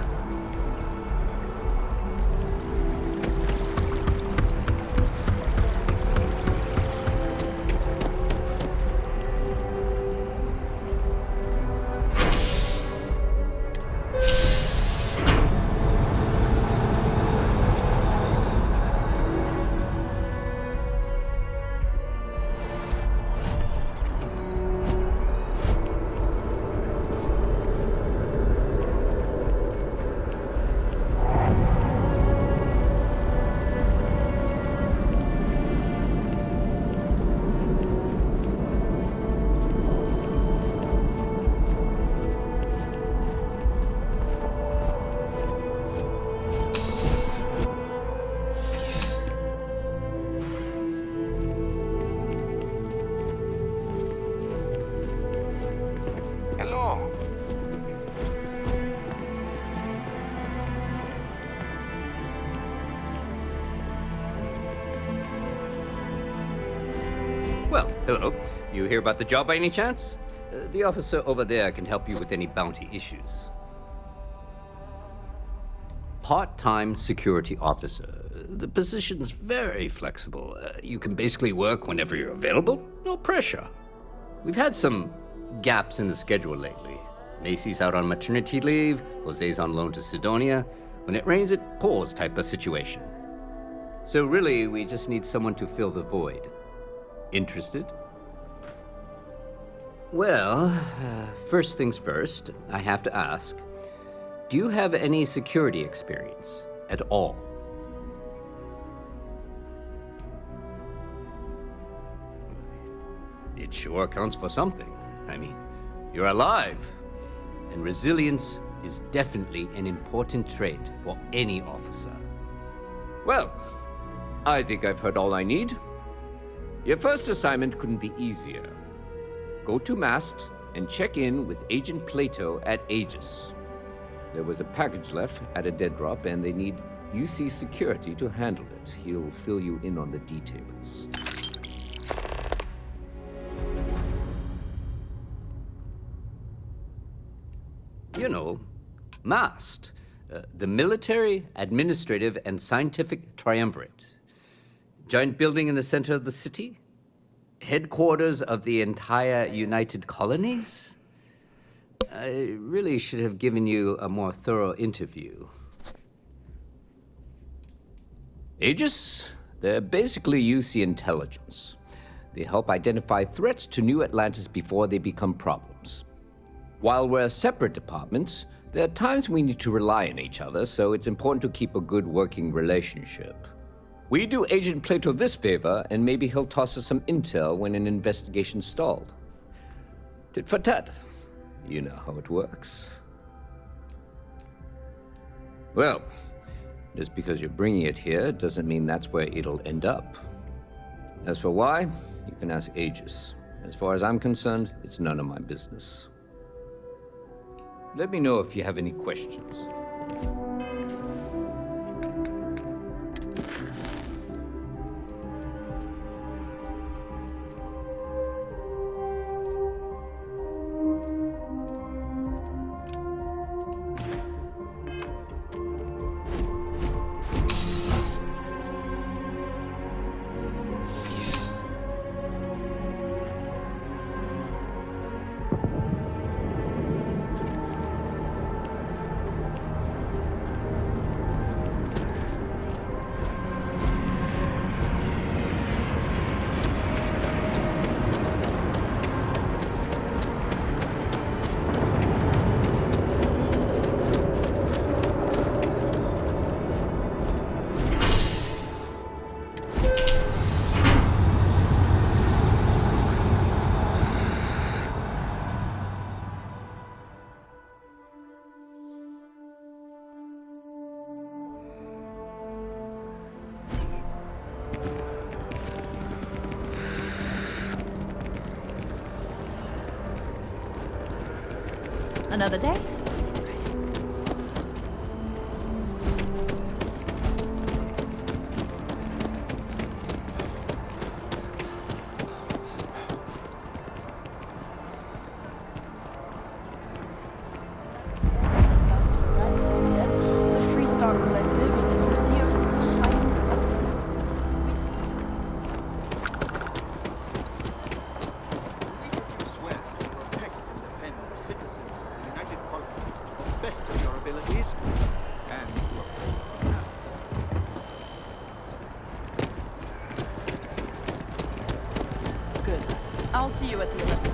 Well, hello. You hear about the job by any chance? The officer over there can help you with any bounty issues. Part-time security officer. The position's very flexible. You can basically work whenever you're available. No pressure. We've had some gaps in the schedule lately. Macy's out on maternity leave, Jose's on loan to Sidonia. When it rains, it pours type of situation. So really, we just need someone to fill the void. Interested? Well, first things first, I have to ask, do you have any security experience at all? It sure counts for something. I mean, you're alive. And resilience is definitely an important trait for any officer. Well, I think I've heard all I need. Your first assignment couldn't be easier. Go to Mast and check in with Agent Plato at Aegis. There was a package left at a dead drop, and they need UC security to handle it. He'll fill you in on the details. You know, MAST, the Military, Administrative, and Scientific Triumvirate. Giant building in the center of the city? Headquarters of the entire United Colonies? I really should have given you a more thorough interview. Aegis? They're basically UC intelligence. They help identify threats to New Atlantis before they become problems. While we're separate departments, there are times we need to rely on each other, so it's important to keep a good working relationship. We do Agent Plato this favor, and maybe he'll toss us some intel when an investigation stalled. Tit for tat. You know how it works. Well, just because you're bringing it here doesn't mean that's where it'll end up. As for why, you can ask Aegis. As far as I'm concerned, it's none of my business. Let me know if you have any questions. Another day? The Free Star Collective and the UC are still fighting. Swear to protect and defend the citizens of the United Colonies to the best of your abilities, and Good. I'll see you at the 11th.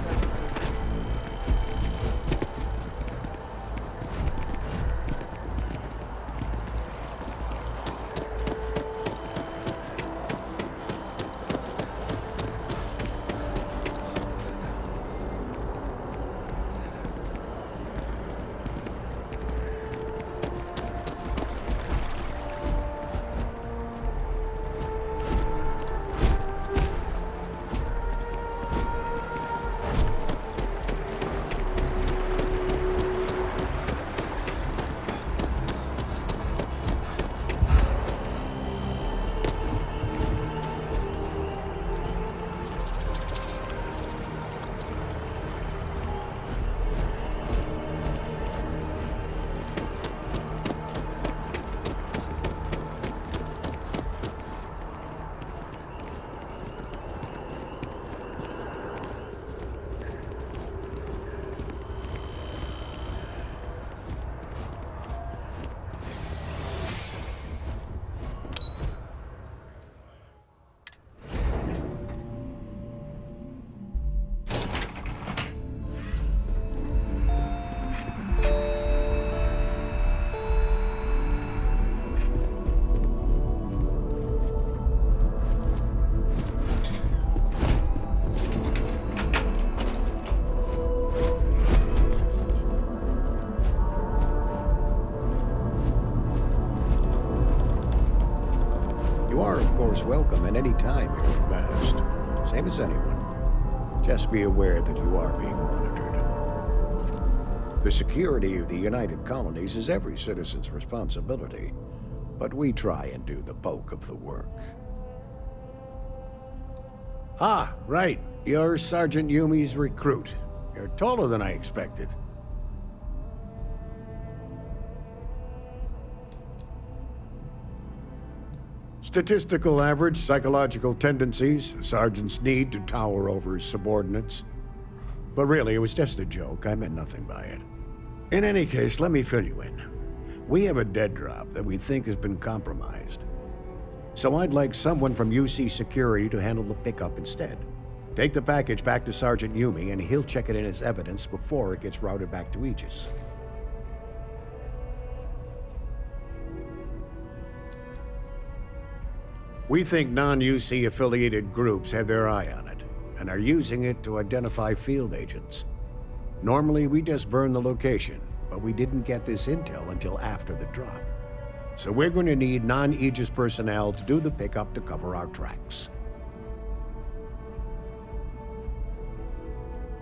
Welcome at any time here at Mast. Same as anyone. Just be aware that you are being monitored. The security of the United Colonies is every citizen's responsibility, but we try and do the bulk of the work. Ah, right. You're Sergeant Yumi's recruit. You're taller than I expected. Statistical average, psychological tendencies, a sergeant's need to tower over his subordinates. But really, it was just a joke. I meant nothing by it. In any case, let me fill you in. We have a dead drop that we think has been compromised. So I'd like someone from UC Security to handle the pickup instead. Take the package back to Sergeant Yumi, and he'll check it in as evidence before it gets routed back to Aegis. We think non-UC affiliated groups have their eye on it, and are using it to identify field agents. Normally, we just burn the location, but we didn't get this intel until after the drop. So we're going to need non-Aegis personnel to do the pickup to cover our tracks.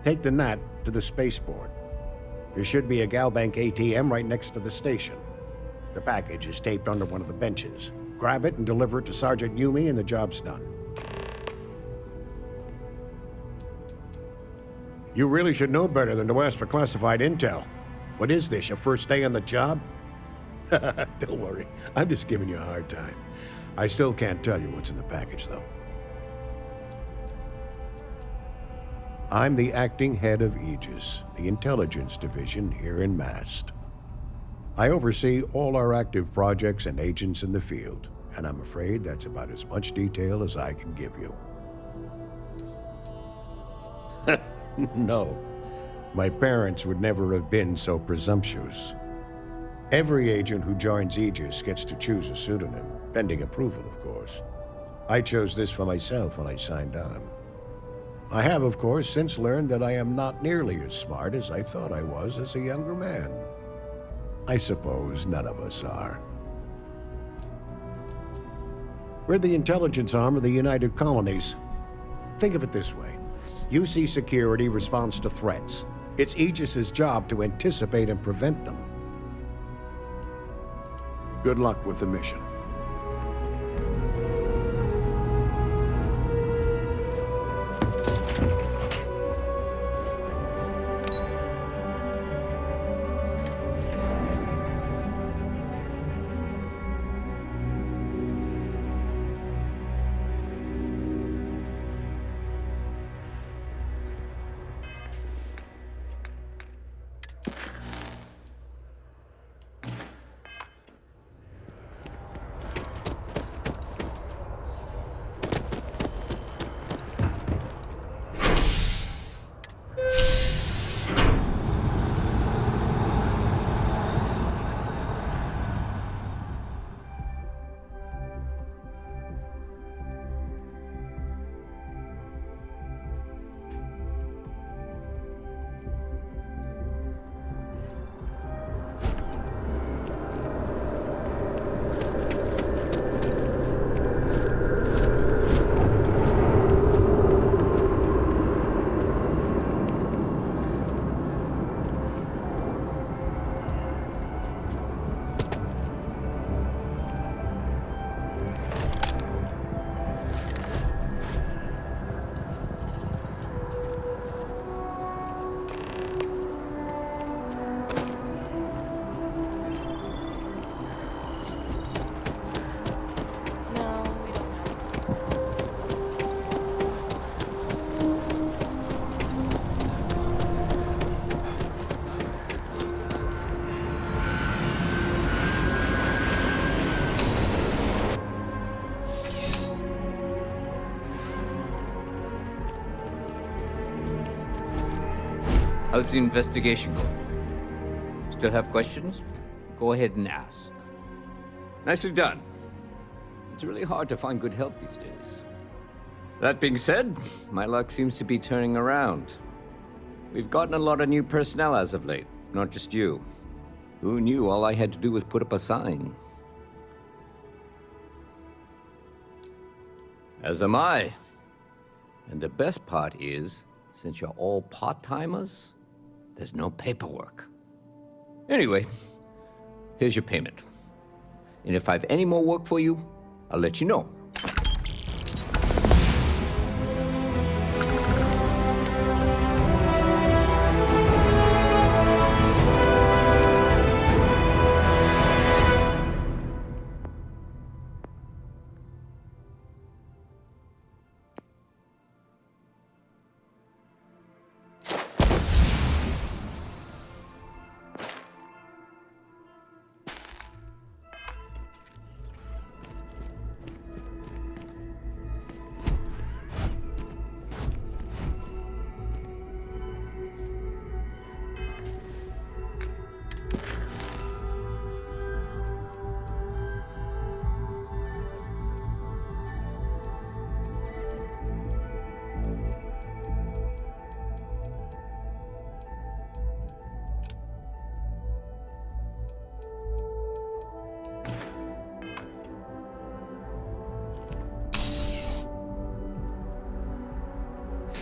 Take the Nat to the spaceport. There should be a Galbank ATM right next to the station. The package is taped under one of the benches. Grab it and deliver it to Sergeant Yumi, and the job's done. You really should know better than to ask for classified intel. What is this, your first day on the job? Don't worry, I'm just giving you a hard time. I still can't tell you what's in the package, though. I'm the acting head of Aegis, the intelligence division here in Mast. I oversee all our active projects and agents in the field, and I'm afraid that's about as much detail as I can give you. No, my parents would never have been so presumptuous. Every agent who joins Aegis gets to choose a pseudonym, pending approval, of course. I chose this for myself when I signed on. I have, of course, since learned that I am not nearly as smart as I thought I was as a younger man. I suppose none of us are. We're the intelligence arm of the United Colonies. Think of it this way. UC Security responds to threats. It's Aegis's job to anticipate and prevent them. Good luck with the mission. How's the investigation going? Still have questions? Go ahead and ask. Nicely done. It's really hard to find good help these days. That being said, my luck seems to be turning around. We've gotten a lot of new personnel as of late, not just you. Who knew all I had to do was put up a sign? As am I. And the best part is, since you're all part-timers, there's no paperwork. Anyway, here's your payment. And if I have any more work for you, I'll let you know.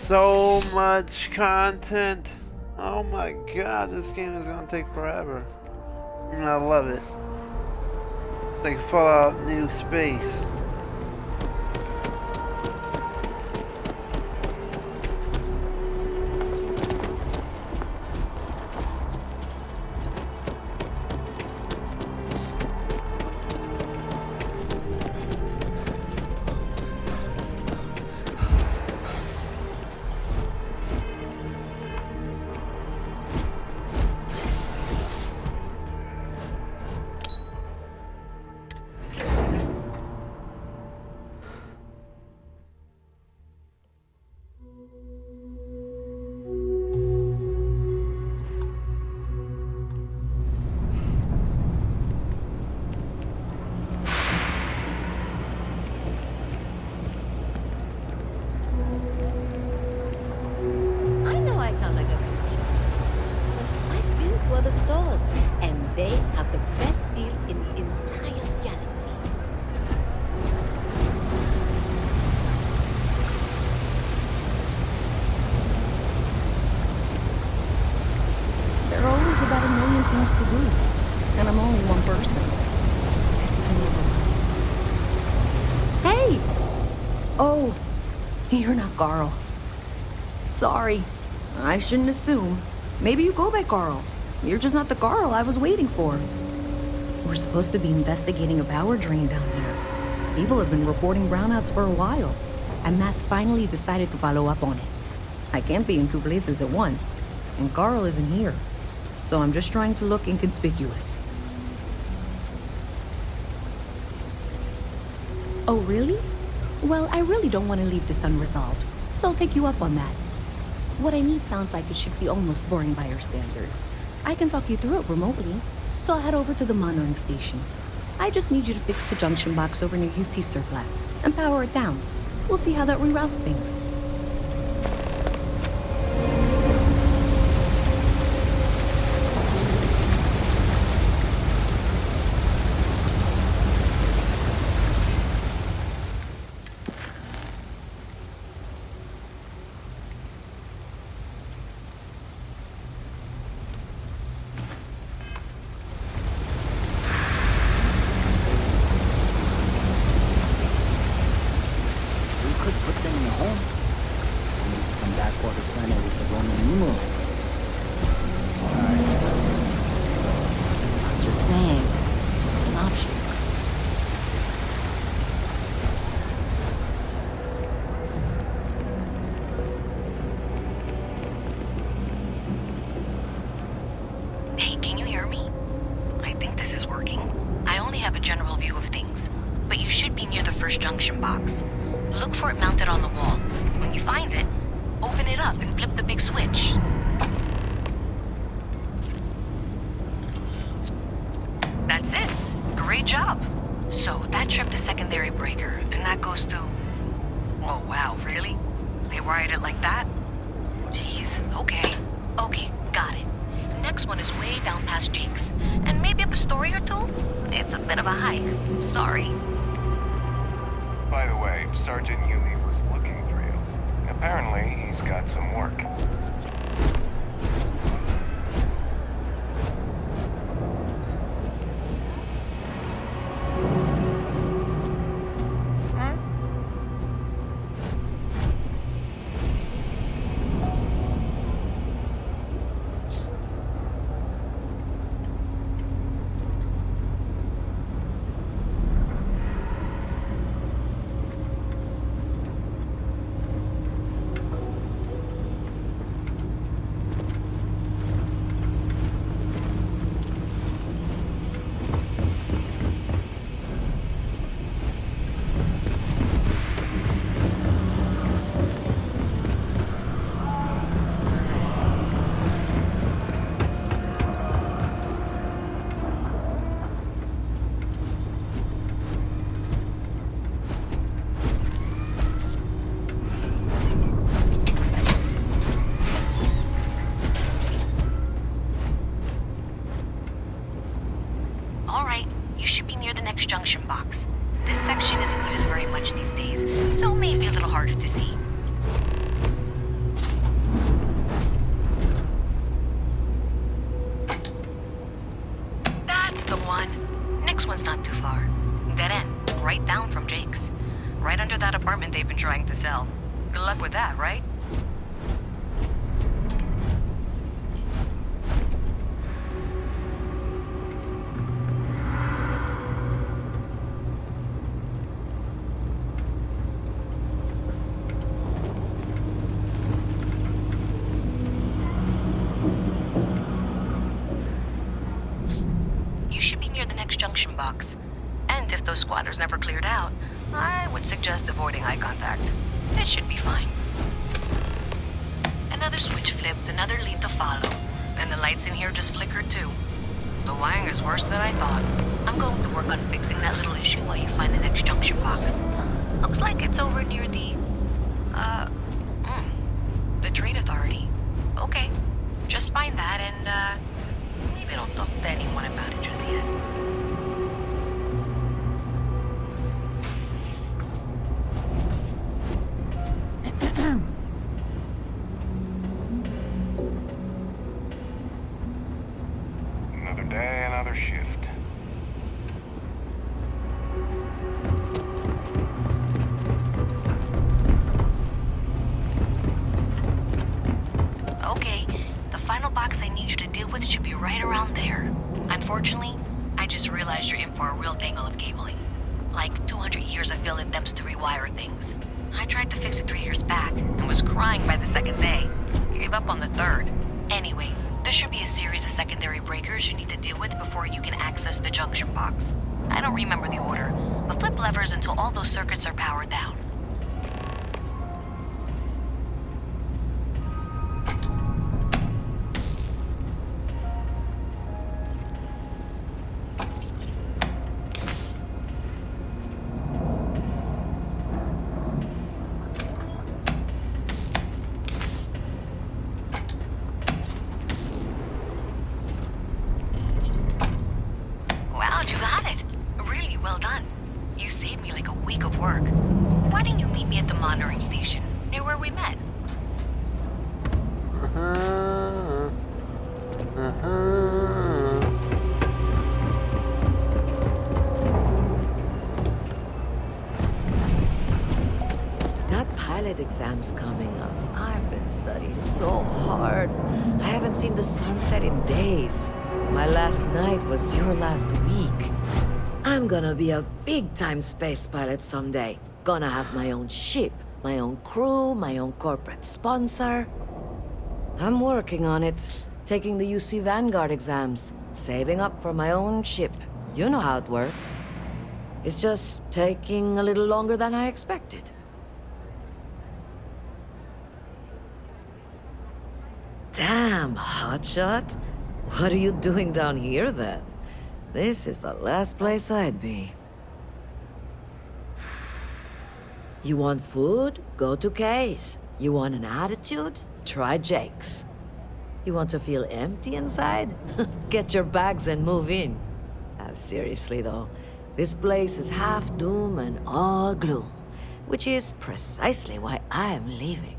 So much content. Oh my god, this game is gonna take forever. And I love it. It's like Fallout New Space. group, and I'm only one person. It's so overwhelming. Hey! Oh, you're not Carl. Sorry. I shouldn't assume. Maybe you go by Carl. You're just not the Carl I was waiting for. We're supposed to be investigating a power drain down here. People have been reporting brownouts for a while, and Mass finally decided to follow up on it. I can't be in two places at once, and Carl isn't here. So I'm just trying to look inconspicuous. Oh, really? Well, I really don't want to leave this unresolved, so I'll take you up on that. What I need sounds like it should be almost boring by your standards. I can talk you through it remotely, so I'll head over to the monitoring station. I just need you to fix the junction box over near UC Surplus and power it down. We'll see how that reroutes things. junction box. Look for it mounted on the wall. When you find it, open it up and flip the big switch. That's it. Great job. So that tripped the secondary breaker, and that goes to... Oh, wow, really? They wired it like that? Jeez, okay. Okay, got it. Next one is way down past Jake's, and maybe up a story or two? It's a bit of a hike. Sorry. By the way, Sergeant Yumi was looking for you. Apparently, he's got some work. Junction box. This section isn't used very much these days, so it may be a little harder to see. That's the one. Next one's not too far. Dead end, right down from Jake's. Right under that apartment they've been trying to sell. Good luck with that, right? Junction box. And if those squatters never cleared out, I would suggest avoiding eye contact. It should be fine. Another switch flipped, another lead to follow. And the lights in here just flickered too. The wiring is worse than I thought. I'm going to work on fixing that little issue while you find the next junction box. Looks like it's over near the Trade Authority. Okay. Just find that and, maybe don't talk to anyone about it just yet. Another day. down there. Unfortunately, I just realized you're in for a real tangle of cabling. Like 200 years of field attempts to rewire things. I tried to fix it 3 years back and was crying by the second day. Gave up on the third. Anyway, there should be a series of secondary breakers you need to deal with before you can access the junction box. I don't remember the order, but flip levers until all those circuits are powered down. Wow, you got it. Really well done. You saved me like a week of work. Why didn't you meet me at the monitoring station, near where we met? That pilot exam's coming up. I've been studying so hard. I haven't seen the sunset in days. My last night was your last week. I'm gonna be a big-time space pilot someday. Gonna have my own ship, my own crew, my own corporate sponsor. I'm working on it. Taking the UC Vanguard exams. Saving up for my own ship. You know how it works. It's just taking a little longer than I expected. Damn, hotshot. What are you doing down here, then? This is the last place I'd be. You want food? Go to Kay's. You want an attitude? Try Jake's. You want to feel empty inside? Get your bags and move in. Seriously, though, this place is half doom and all gloom, which is precisely why I am leaving.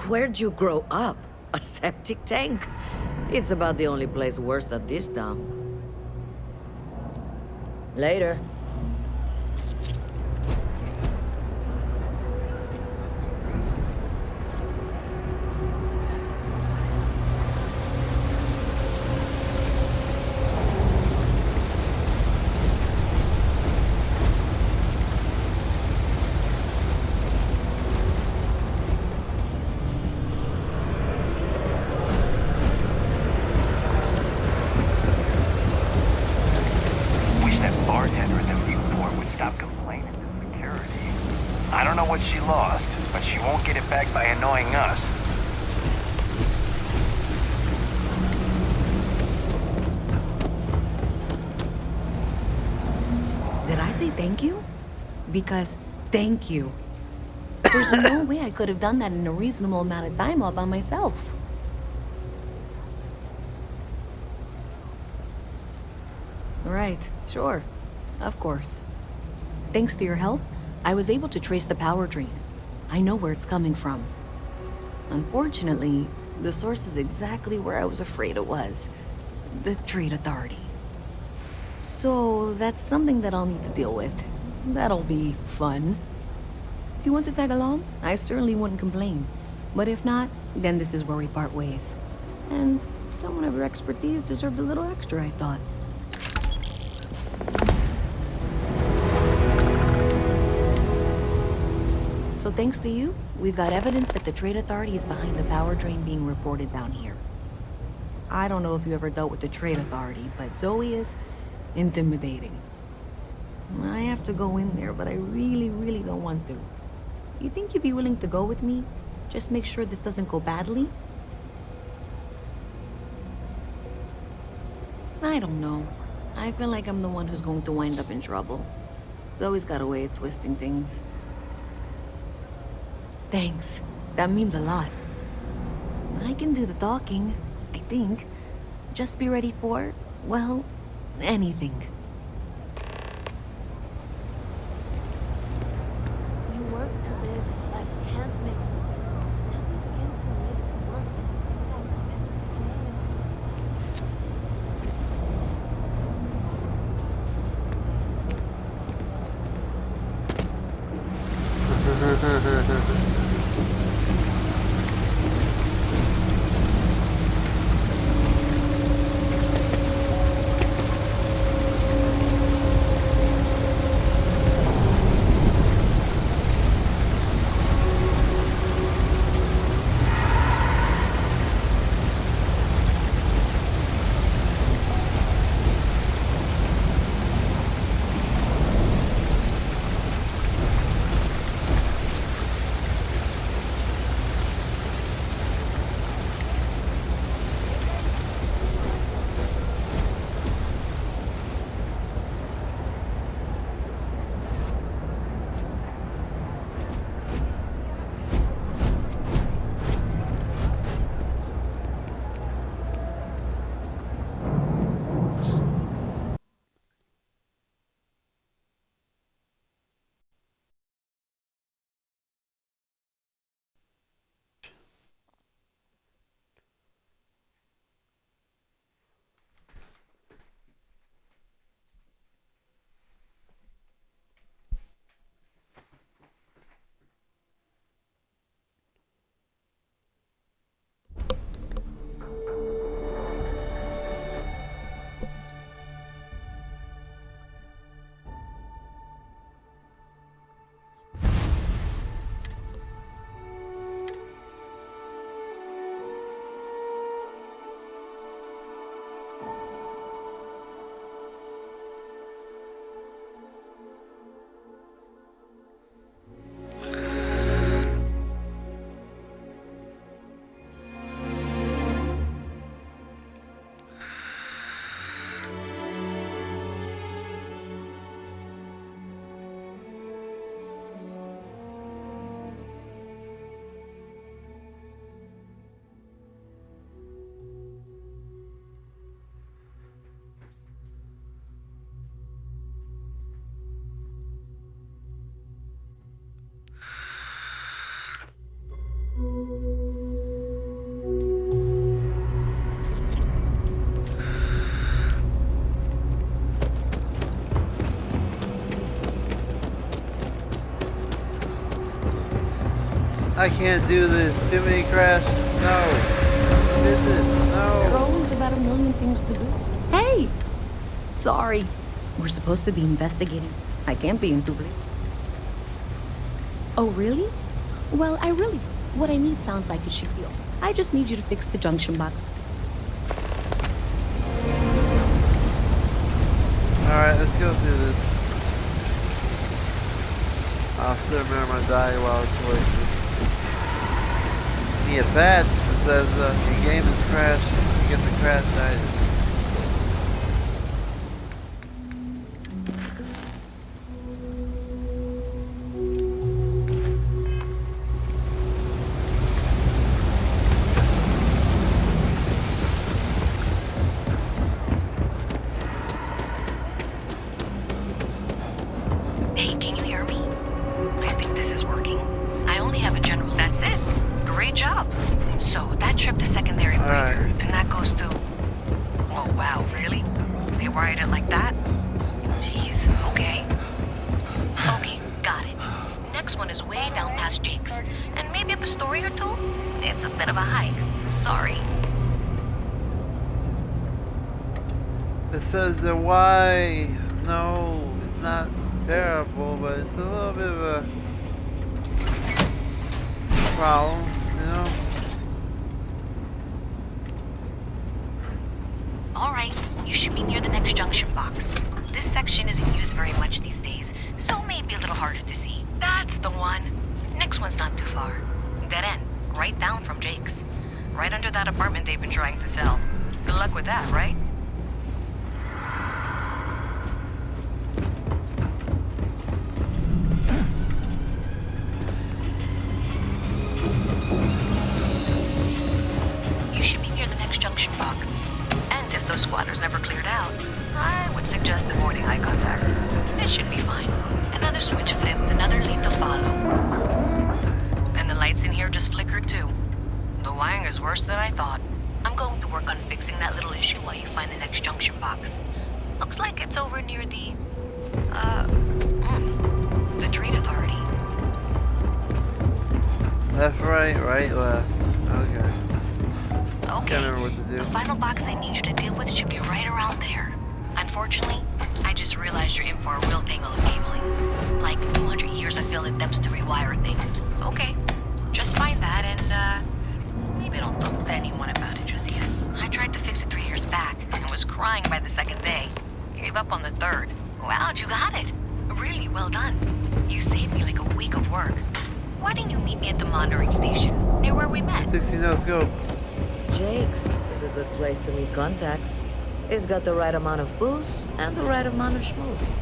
Where'd you grow up? A septic tank? It's about the only place worse than this dump. Later. Wish that bartender at the viewport would stop complaining to security. I don't know what she lost, but she won't get it back by annoying us. Did I say thank you? Because thank you. There's no way I could have done that in a reasonable amount of time all by myself. Right, sure. Of course. Thanks to your help, I was able to trace the power drain. I know where it's coming from. Unfortunately, the source is exactly where I was afraid it was. The Trade Authority. So that's something that I'll need to deal with. That'll be fun. If you want to tag along, I certainly wouldn't complain. But if not, then this is where we part ways. And someone of your expertise deserved a little extra, I thought. So thanks to you, we've got evidence that the Trade Authority is behind the power drain being reported down here. I don't know if you ever dealt with the Trade Authority, but Zoe is intimidating. I have to go in there, but I really don't want to. You think you'd be willing to go with me? Just make sure this doesn't go badly? I don't know. I feel like I'm the one who's going to wind up in trouble. Zoe's got a way of twisting things. Thanks. That means a lot. I can do the talking, I think. Just be ready for, well, anything. We work to live, but can't make more. So then we begin to live to work and do that every day until I can't do this. Too many crashes. No. Business. There are No. always about a million things to do. Hey! Sorry. We're supposed to be investigating. I can't be in too late. Oh, really? Well, what I need sounds like it should be all. I just need you to fix the junction box. Alright, let's go through this. I'll still remember my dialogue choices. Yeah, that's Bethesda. Your game is crashed. You get the crash item. Hey, can you hear me? I think this is working. I only have a general. That's it. Great job. So that trip to secondary breaker, and that goes to. Oh wow, really? They wired it like that? Jeez. Okay. Okay, got it. Next one is way down past Jake's, and maybe up a story or two. It's a bit of a hike. Sorry. Bethesda, why? No, it's not terrible, but it's a little bit of a problem, you know? Alright, you should be near the next junction box. This section isn't used very much these days, so maybe a little harder to see. That's the one. Next one's not too far. Dead end, right down from Jake's. Right under that apartment they've been trying to sell. Good luck with that, right? You should be near the next junction box. And if those squatters never cleared out, I would suggest avoiding eye contact. It should be fine. Another switch flipped, another lead to follow. And the lights in here just flickered too. The wiring is worse than I thought. I'm going to work on fixing that little issue while you find the next junction box. Looks like it's over near the trade authority. Left, right, right, left. Okay. Okay, Can't remember what to do. the final box I need you to deal with should be right around there. Unfortunately, I just realized you're in for a real tangle of cabling. Like 200 years of field attempts to rewire things. Okay, just find that and, maybe don't talk to anyone about it just yet. I tried to fix it 3 years back and was crying by the second day. Gave up on the third. Wow, you got it. Really well done. You saved me like a week of work. Why didn't you meet me at the monitoring station, near where we met? 60 no scope. Jake's is a good place to meet contacts. It's got the right amount of booze and the right amount of schmooze.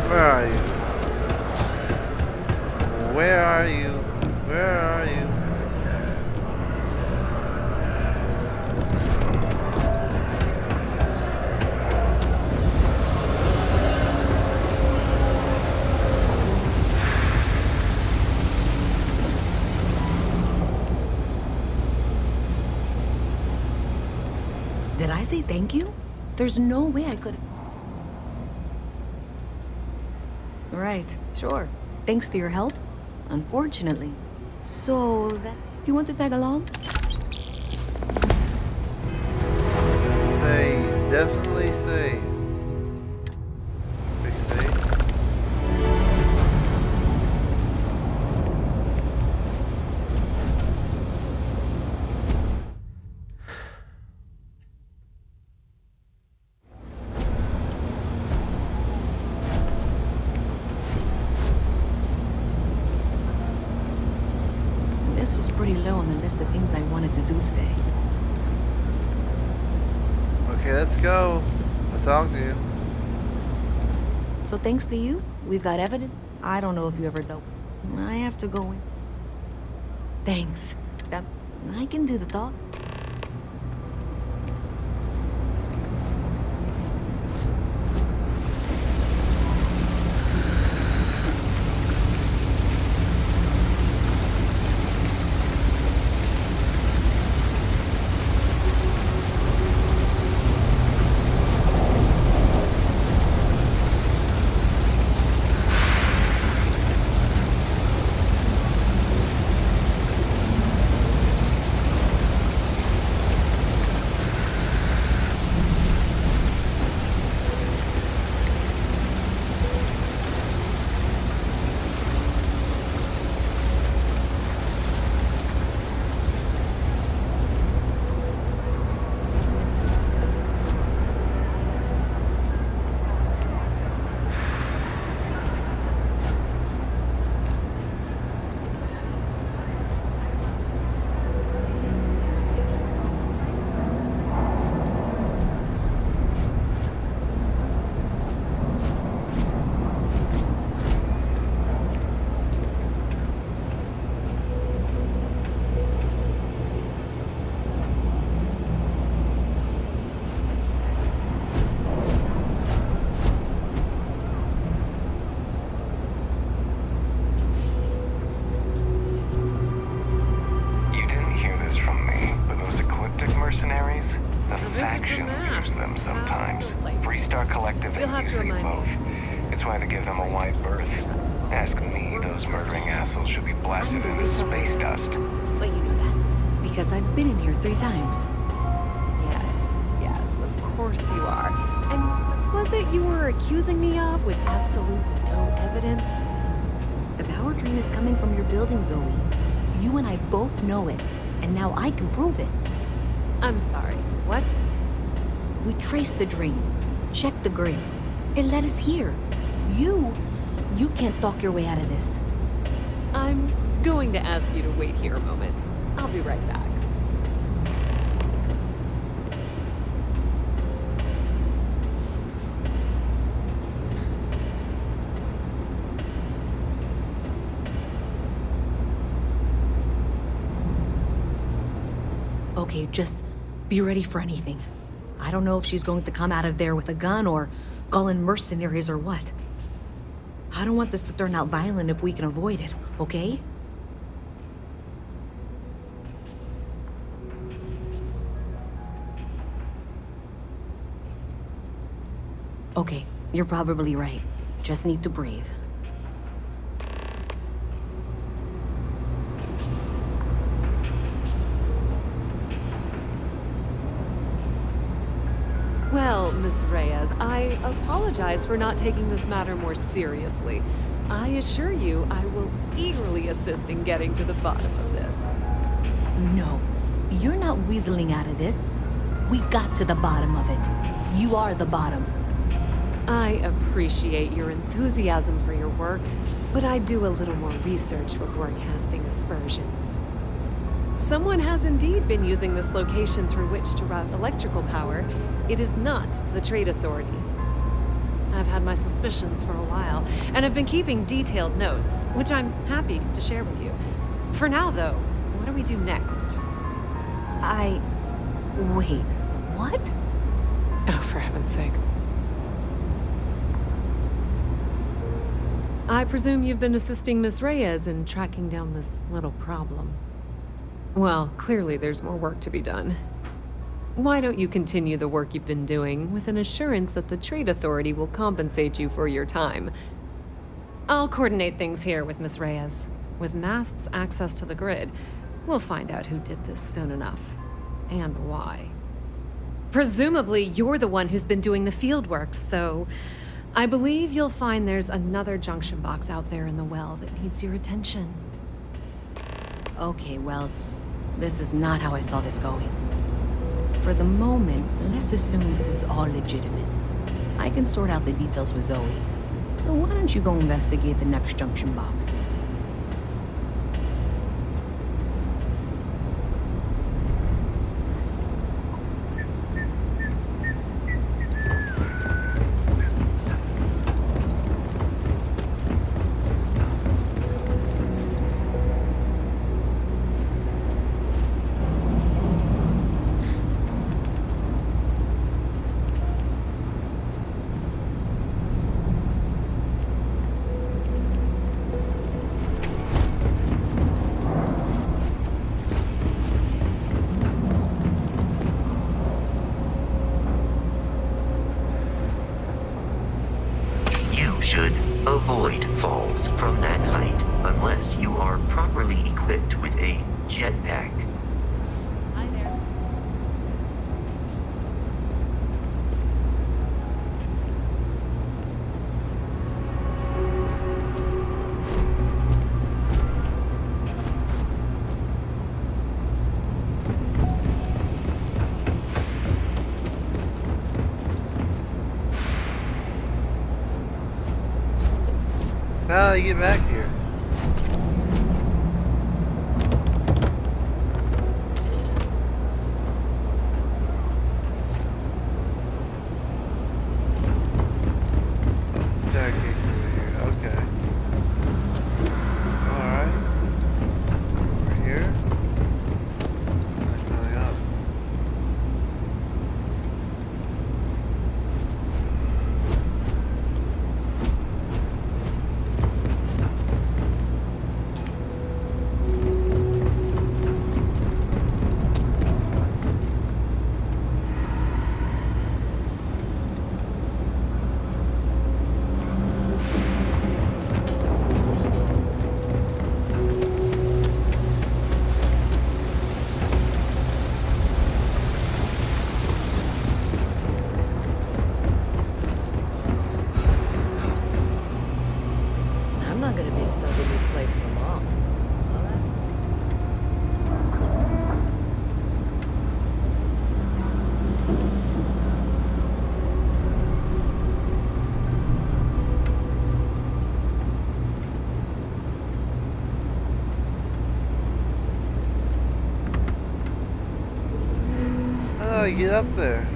Where are you? Where are you? Where are you? Did I say thank you? There's no way I could. Right, sure. Thanks to your help, unfortunately. So, that. Do you want to tag along? Say, definitely say. Big say. This was pretty low on the list of things I wanted to do today. Okay, let's go. I'll talk to you. So thanks to you, we've got evidence. I don't know if you ever dealt. I have to go in. Thanks. I can do the talk. factions use them sometimes. Freestar Collective You'll have and to UC remind me. both. It's why they give them a wide berth. Ask me, those murdering assholes should be blasted into space dust. But you know that, because I've been in here 3 times. Yes, of course you are. And what was it you were accusing me of with absolutely no evidence? The power drain is coming from your building, Zoe. You and I both know it, and now I can prove it. I'm sorry, what? We traced the drain, checked the grid. It led us here. You can't talk your way out of this. I'm going to ask you to wait here a moment. I'll be right back. Okay, just be ready for anything. I don't know if she's going to come out of there with a gun or call in mercenaries or what. I don't want this to turn out violent if we can avoid it, okay? Okay, you're probably right. Just need to breathe. Well, Miss Reyes, I apologize for not taking this matter more seriously. I assure you I will eagerly assist in getting to the bottom of this. No, you're not weaseling out of this. We got to the bottom of it. You are the bottom. I appreciate your enthusiasm for your work, but I do a little more research before casting aspersions. Someone has indeed been using this location through which to route electrical power. It is not the Trade Authority. I've had my suspicions for a while, and have been keeping detailed notes, which I'm happy to share with you. For now, though, what do we do next? Wait, what? Oh, for heaven's sake. I presume you've been assisting Miss Reyes in tracking down this little problem. Well, clearly there's more work to be done. Why don't you continue the work you've been doing with an assurance that the Trade Authority will compensate you for your time? I'll coordinate things here with Miss Reyes. With Mast's access to the grid, we'll find out who did this soon enough. And why. Presumably, you're the one who's been doing the field work, so I believe you'll find there's another junction box out there in the well that needs your attention. Okay, well, this is not how I saw this going. For the moment, let's assume this is all legitimate. I can sort out the details with Zoe. So why don't you go investigate the next junction box? Should avoid falls from that height unless you are properly equipped with a jetpack. Hi there. How do you get back here? Oh, staircase over here. Okay. Alright. Over here. What's going up? I get up there?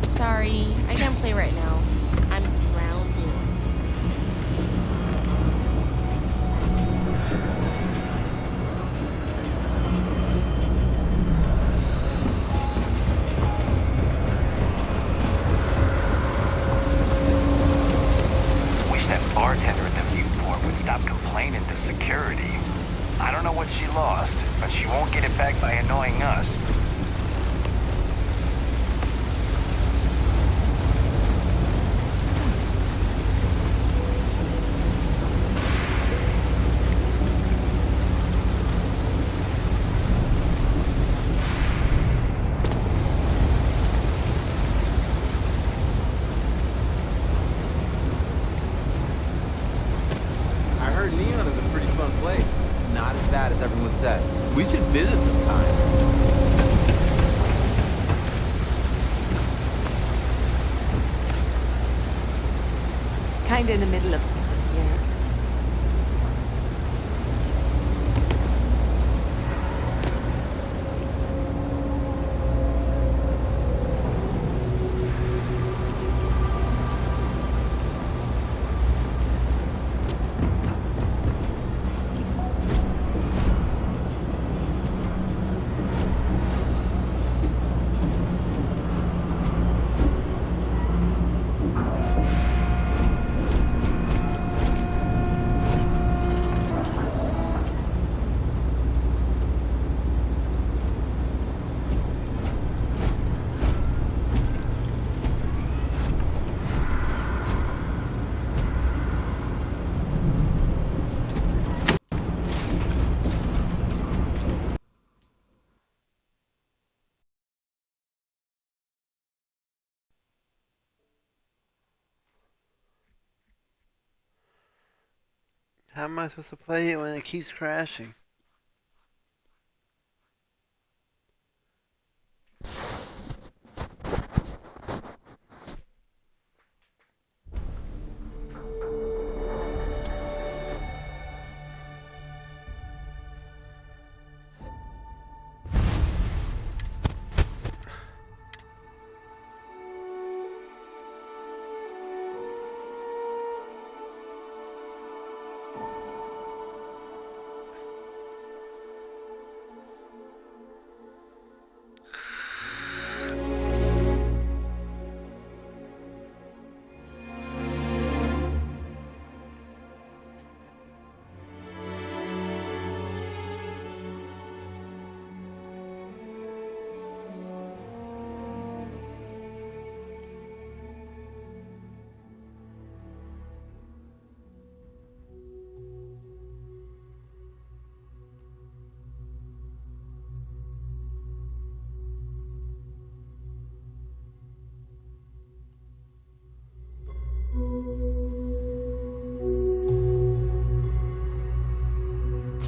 Sorry, I can't play right now. I'm grounded. Wish that bartender at the viewport would stop complaining to security. I don't know what she lost, but she won't get it back by annoying us. I heard Neon is a pretty fun place. It's not as bad as everyone says. We should visit sometime. Kinda in the middle of something here. How am I supposed to play it when it keeps crashing?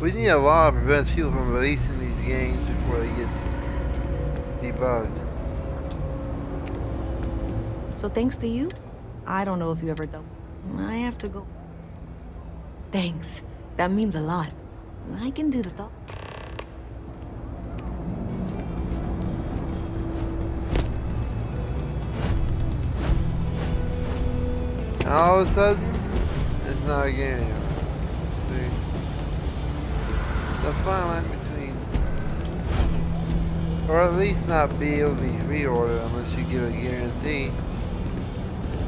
We need a law to prevent people from releasing these games before they get debugged. So thanks to you, I don't know if you ever done. I have to go. Thanks. That means a lot. I can do the talk. And all of a sudden, it's not a game anymore. See? The fine line between, or at least not be able to be pre-ordered unless you give a guarantee.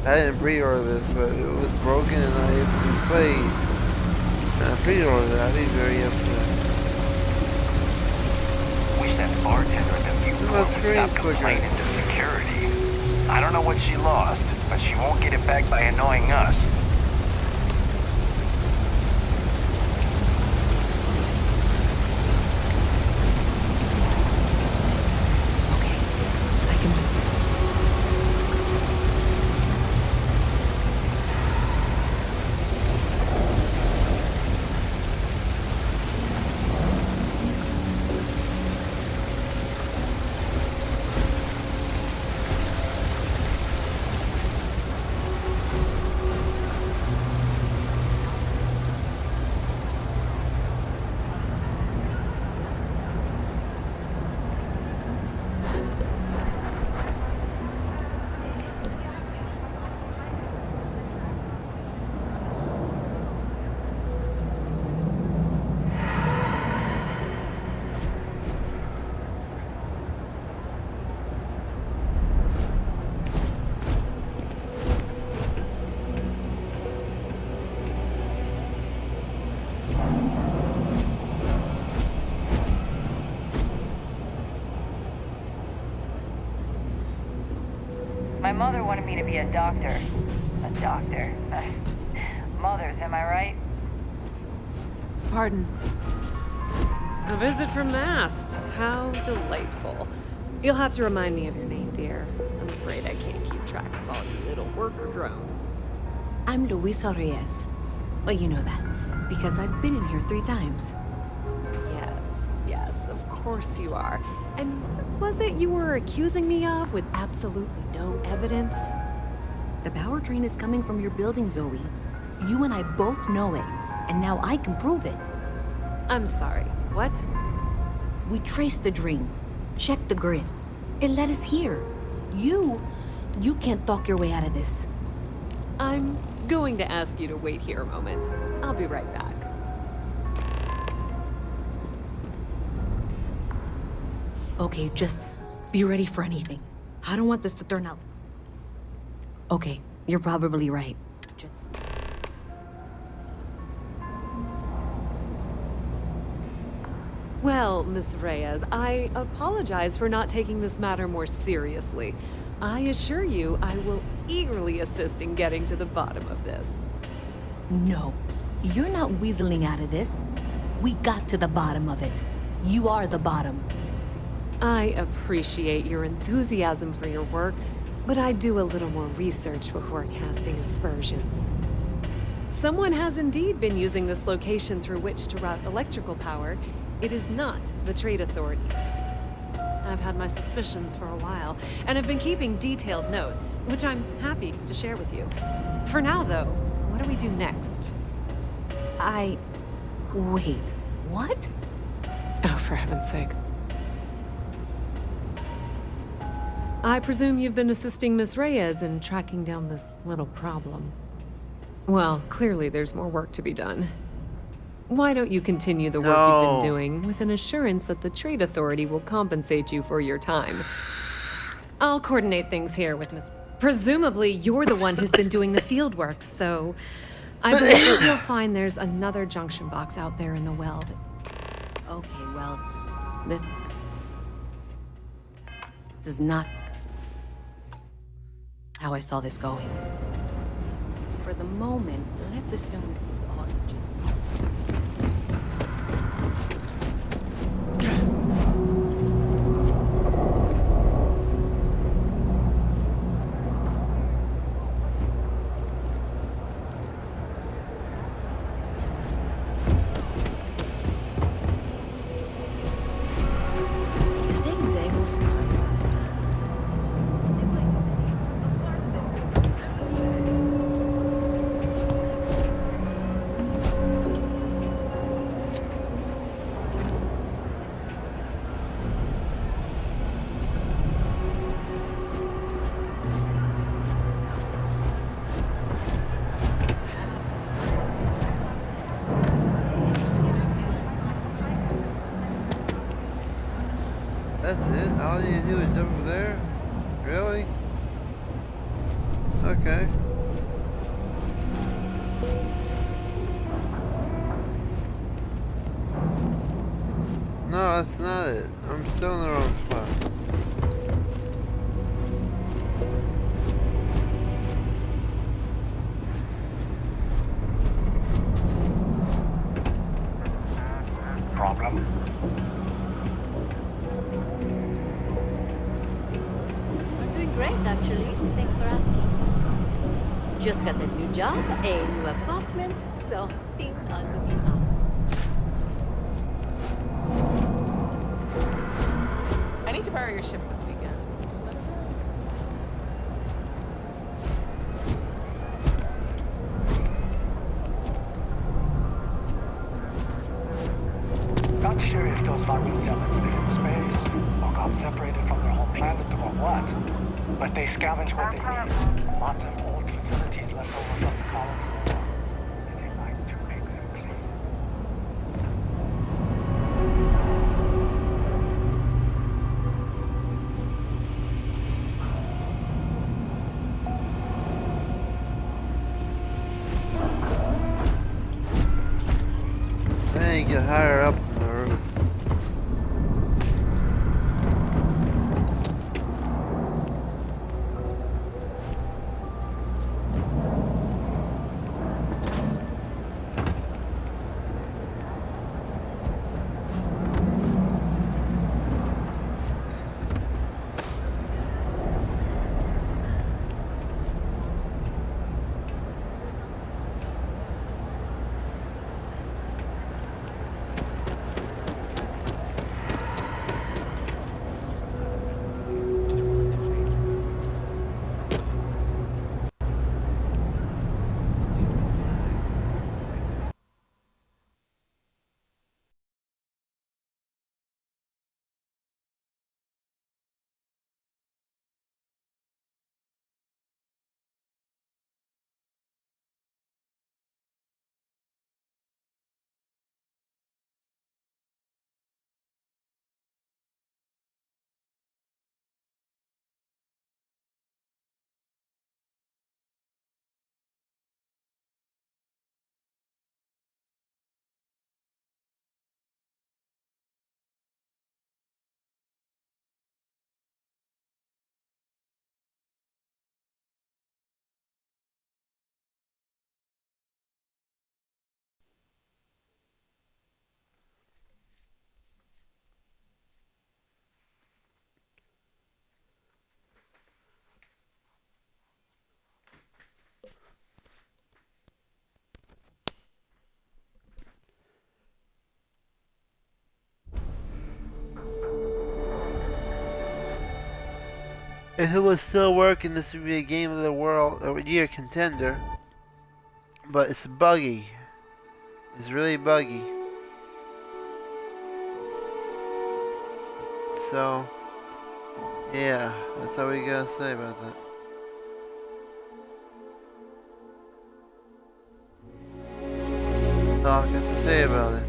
I didn't pre-order this, but it was broken and not able to be played. And I pre-ordered it, I'd be very upset. Wish that bartender at the viewport for would stop complaining to security. I don't know what she lost, but she won't get it back by annoying us. I can do this. My mother wanted me to be a doctor. A doctor. Mothers, am I right? Pardon. A visit from Mast. How delightful. You'll have to remind me of your name, dear. I'm afraid I can't keep track of all you little worker drones. I'm Luisa Reyes. Well, you know that, because I've been in here 3 times. Yes, of course you are. And what was it you were accusing me of with absolutely no evidence? The power drain is coming from your building, Zoe. You and I both know it, and now I can prove it. I'm sorry, what? We traced the drain, checked the grid. It led us here. You can't talk your way out of this. I'm going to ask you to wait here a moment. I'll be right back. Okay, just be ready for anything. I don't want this to turn out. Okay, you're probably right. Well, Miss Reyes, I apologize for not taking this matter more seriously. I assure you I will eagerly assist in getting to the bottom of this. No, you're not weaseling out of this. We got to the bottom of it. You are the bottom. I appreciate your enthusiasm for your work, but I'd do a little more research before casting aspersions. Someone has indeed been using this location through which to route electrical power. It is not the Trade Authority. I've had my suspicions for a while, and have been keeping detailed notes, which I'm happy to share with you. For now, though, what do we do next? Wait, what? Oh, for heaven's sake. I presume you've been assisting Miss Reyes in tracking down this little problem. Well, clearly there's more work to be done. Why don't you continue the work you've been doing with an assurance that the Trade Authority will compensate you for your time? I'll coordinate things here with Miss... Presumably, you're the one who's been doing the field work, so... I believe you'll find there's another junction box out there in the well that... Okay, well, this is not how I saw this going. For the moment, let's assume this is all legitimate. That's it? All you do is over there? Really? Okay. No, that's not it. I'm still in the wrong spot. great, actually. Thanks for asking. Just got a new job, a new apartment, so things are looking up. I need to borrow your ship this weekend. Is that okay? Not sure if those vacuum zealots live in space, or got separated from their home planet, or what. But they scavenge what they need. Lots of old facilities left over from the colony war. And they like to make them clean. Then you get higher up in the roof. If it was still working, this would be a game of the world or year contender. But it's buggy. It's really buggy. So, yeah, that's all we gotta say about that. That's all I got to say about it.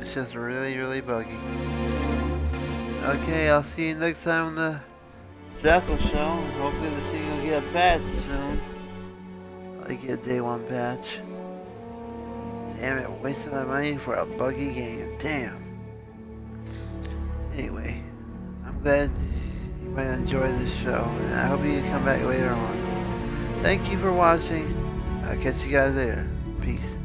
It's just really, really buggy. Okay, I'll see you next time on the Jackal Show. Hopefully this thing will get a patch soon. I get a day one patch. Damn it, wasting my money for a buggy game. Damn. Anyway, I'm glad you might enjoy this show, and I hope you come back later on. Thank you for watching. I'll catch you guys later. Peace.